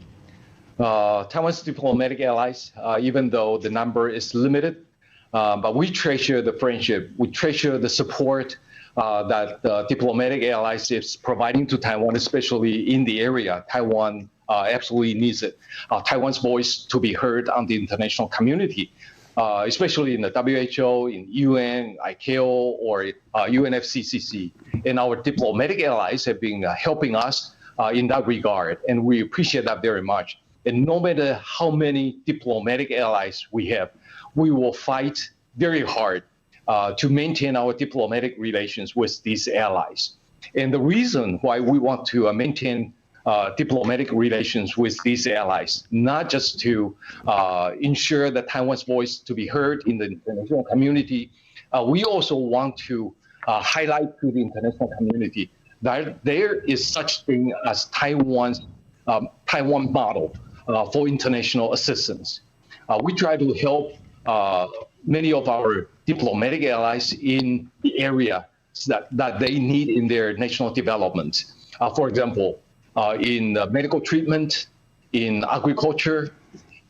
Taiwan's diplomatic allies, even though the number is limited, but we treasure the friendship, we treasure the support that the diplomatic allies is providing to Taiwan, especially in the area. Taiwan absolutely needs it. Taiwan's voice to be heard on the international community, especially in the WHO, in UN, ICAO, or UNFCCC. And our diplomatic allies have been helping us in that regard, and we appreciate that very much. And no matter how many diplomatic allies we have, we will fight very hard to maintain our diplomatic relations with these allies. And the reason why we want to maintain diplomatic relations with these allies, not just to ensure that Taiwan's voice to be heard in the international community, we also want to highlight to the international community that there is such thing as Taiwan model for international assistance. We try to help many of our diplomatic allies in the area that they need in their national development. For example, in medical treatment, in agriculture,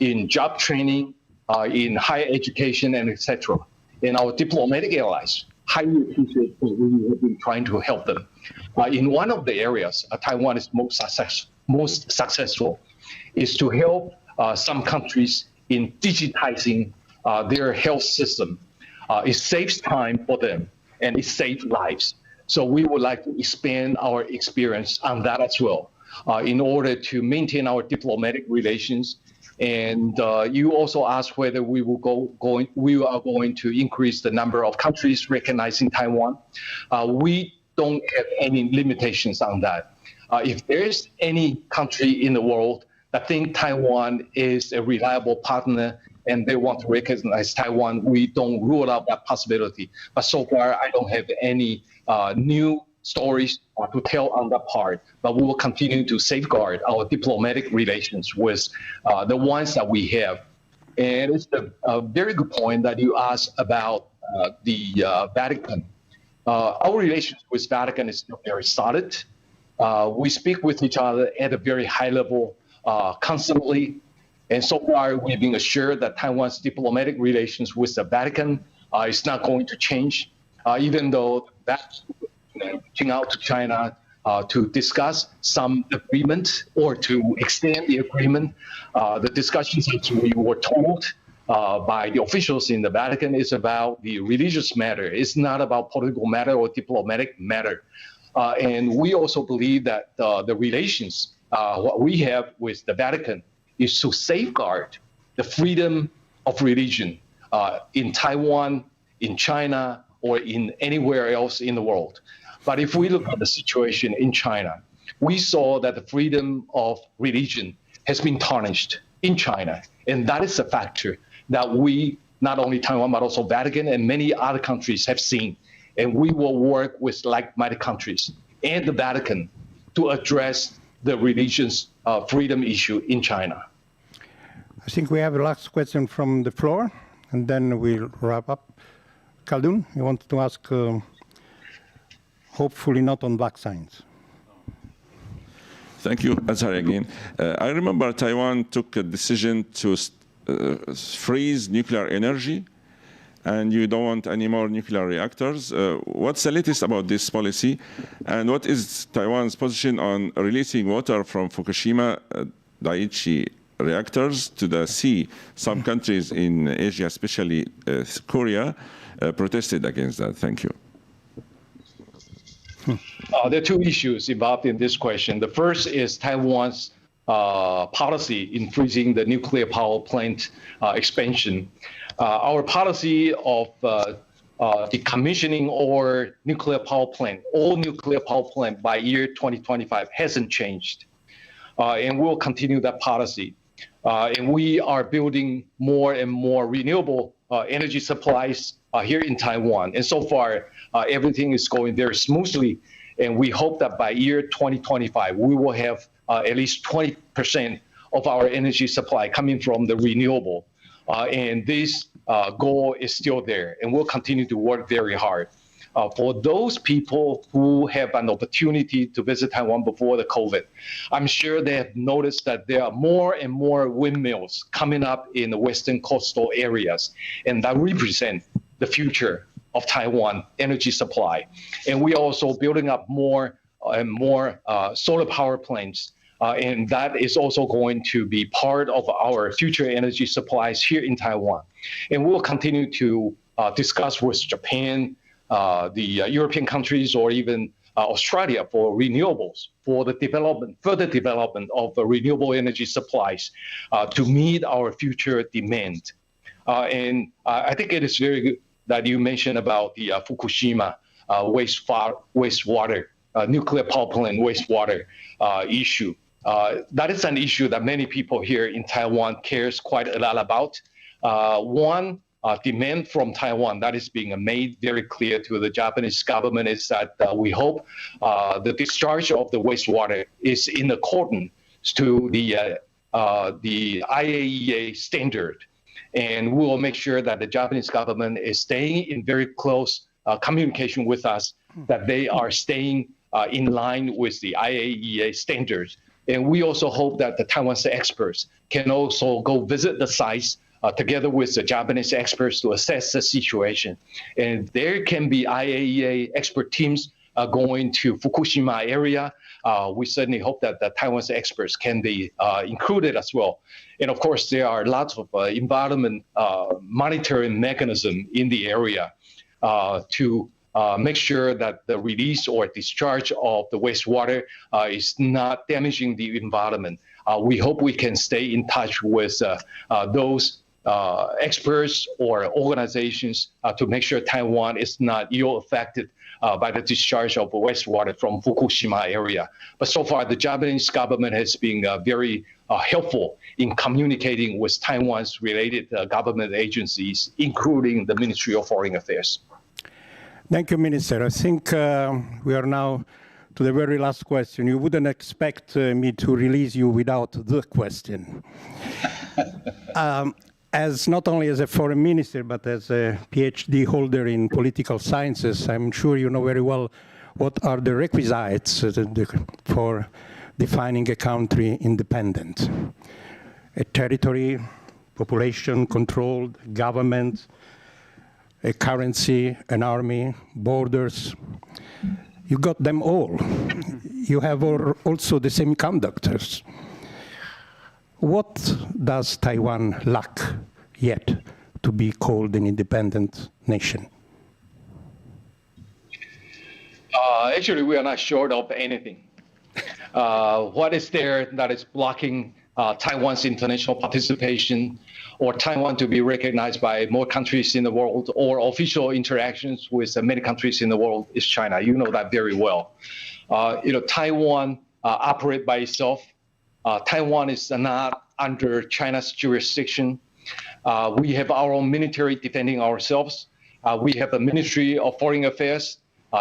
in job training, in higher education, and etc. And our diplomatic allies highly appreciate what we have been trying to help them. In one of the areas Taiwan is most successful is to help some countries in digitizing their health system. It saves time for them and it saves lives. So we would like to expand our experience on that as well in order to maintain our diplomatic relations. And you also asked whether we are going to increase the number of countries recognizing Taiwan. We don't have any limitations on that. If there is any country in the world that think Taiwan is a reliable partner and they want to recognize Taiwan, we don't rule out that possibility. But so far, I don't have any new stories to tell on that part. But we will continue to safeguard our diplomatic relations with the ones that we have. And it's a very good point that you asked about the Vatican. Our relations with Vatican is still very solid. We speak with each other at a very high level constantly. And so far, we've been assured that Taiwan's diplomatic relations with the Vatican is not going to change, even though that's reaching out to China to discuss some agreement or to extend the agreement. The discussions that we were told by the officials in the Vatican is about the religious matter. It's not about political matter or diplomatic matter. And we also believe that the relations what we have with the Vatican is to safeguard the freedom of religion in Taiwan, in China, or in anywhere else in the world. But if we look at the situation in China, we saw that the freedom of religion has been tarnished in China. And that is a factor that we not only Taiwan, but also Vatican and many other countries have seen. And we will work with like-minded countries and the Vatican to address the religious freedom issue in China. I think we have a last question from the floor, and then we'll wrap up. Khaldun, you want to ask, hopefully not on vaccines. Thank you, Azhar, again. I remember Taiwan took a decision to freeze nuclear energy, and you don't want any more nuclear reactors. What's the latest about this policy, and what is Taiwan's position on releasing water from Fukushima Daiichi reactors to the sea? Some countries in Asia, especially Korea, protested against that. Thank you. There are two issues involved in this question. The first is Taiwan's policy in freezing the nuclear power plant expansion. Our policy of decommissioning all nuclear power plant by year 2025 hasn't changed. And we'll continue that policy. And we are building more and more renewable energy supplies here in Taiwan. And so far, everything is going very smoothly. And we hope that by year 2025, we will have at least 20% of our energy supply coming from the renewable. And this goal is still there, and we'll continue to work very hard. For those people who have an opportunity to visit Taiwan before the COVID, I'm sure they have noticed that there are more and more windmills coming up in the western coastal areas, and that represent the future of Taiwan energy supply. And we are also building up more and more solar power plants, and that is also going to be part of our future energy supplies here in Taiwan. And we'll continue to discuss with Japan, the European countries, or even Australia for renewables, for the further development of renewable energy supplies to meet our future demand. And I think it is very good that you mentioned about the Fukushima wastewater, nuclear power plant wastewater issue. That is an issue that many people here in Taiwan cares quite a lot about. One demand from Taiwan that is being made very clear to the Japanese government is that we hope the discharge of the wastewater is in accordance to the IAEA standard. And we will make sure that the Japanese government is staying in very close communication with us, that they are staying in line with the IAEA standards. And we also hope that the Taiwanese experts can also go visit the sites together with the Japanese experts to assess the situation. And there can be IAEA expert teams going to Fukushima area. We certainly hope that the Taiwanese experts can be included as well. And of course, there are lots of environment monitoring mechanism in the area to make sure that the release or discharge of the wastewater is not damaging the environment. We hope we can stay in touch with those experts or organizations to make sure Taiwan is not ill affected by the discharge of wastewater from Fukushima area. But so far, the Japanese government has been very helpful in communicating with Taiwan's related government agencies, including the Ministry of Foreign Affairs. Thank you, Minister. I think we are now to the very last question. You wouldn't expect me to release you without the question. As not only as a foreign minister, but as a PhD holder in political sciences, I'm sure you know very well what are the requisites for defining a country independent. A territory, population controlled, government, a currency, an army, borders. You got them all. You have also the semiconductors. What does Taiwan lack yet to be called an independent nation? Actually, we are not short of anything. What is there that is blocking Taiwan's international participation, or Taiwan to be recognized by more countries in the world, or official interactions with many countries in the world, is China. You know that very well. Taiwan operates by itself. Taiwan is not under China's jurisdiction. We have our own military defending ourselves. We have a Ministry of Foreign Affairs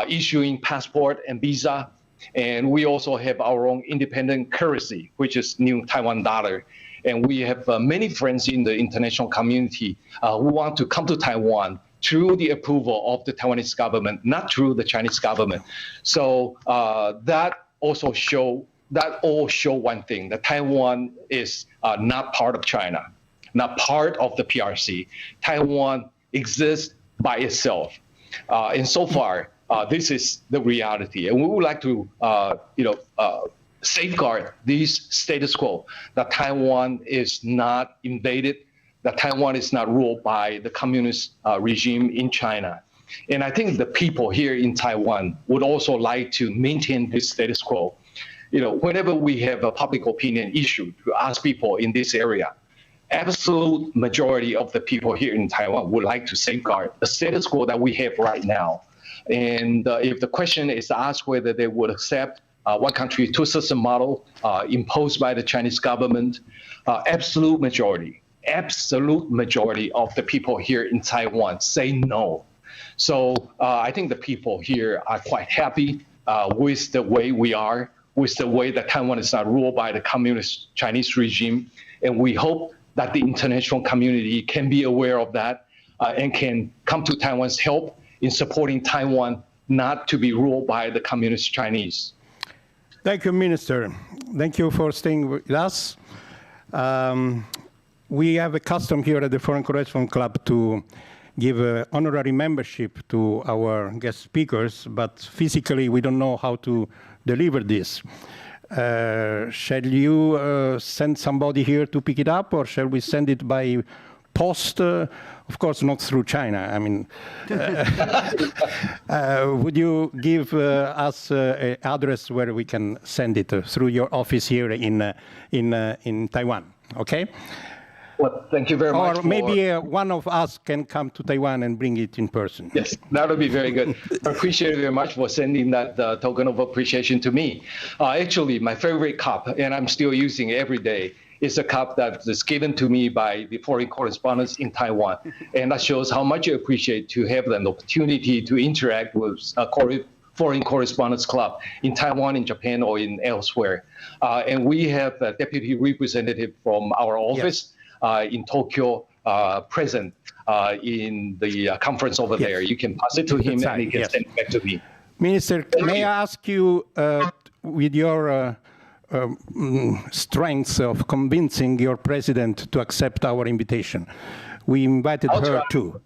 issuing passport and visa. And we also have our own independent currency, which is New Taiwan dollar. And we have many friends in the international community who want to come to Taiwan through the approval of the Taiwanese government, not through the Chinese government. So that all show one thing, that Taiwan is not part of China, not part of the PRC. Taiwan exists by itself. And so far, this is the reality. And we would like to safeguard this status quo, that Taiwan is not invaded, that Taiwan is not ruled by the communist regime in China. And I think the people here in Taiwan would also like to maintain this status quo. Whenever we have a public opinion issue to ask people in this area, absolute majority of the people here in Taiwan would like to safeguard the status quo that we have right now. And if the question is asked whether they would accept one country, two system model imposed by the Chinese government, absolute majority of the people here in Taiwan say no. So I think the people here are quite happy with the way we are, with the way that Taiwan is not ruled by the communist Chinese regime. And we hope that the international community can be aware of that and can come to Taiwan's help in supporting Taiwan not to be ruled by the communist Chinese. Thank you, Minister. Thank you for staying with us. We have a custom here at the Foreign Correspondents Club to give honorary membership to our guest speakers, but physically we don't know how to deliver this. Shall you send somebody here to pick it up, or shall we send it by post? Of course, not through China. I mean, would you give us an address where we can send it through your office here in Taiwan? Okay. Well, thank you very much. Or maybe one of us can come to Taiwan and bring it in person. Yes, that would be very good. I appreciate it very much for sending that token of appreciation to me. Actually, my favorite cup, and I'm still using it every day, is a cup that is given to me by the foreign correspondents in Taiwan. And that shows how much I appreciate to have an opportunity to interact with Foreign Correspondents Club in Taiwan, in Japan, or in elsewhere. And we have a deputy representative from our office in Tokyo present in the conference over there. You can pass it to him and he can send it back to me. Minister, may I ask you, with your strengths of convincing your president to accept our invitation? We invited her too.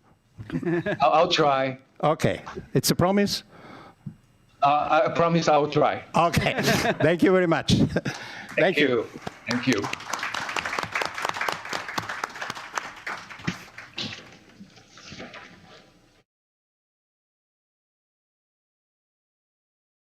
I'll try. Okay. It's a promise? I promise I will try. Okay. Thank you very much. Thank you. Thank you.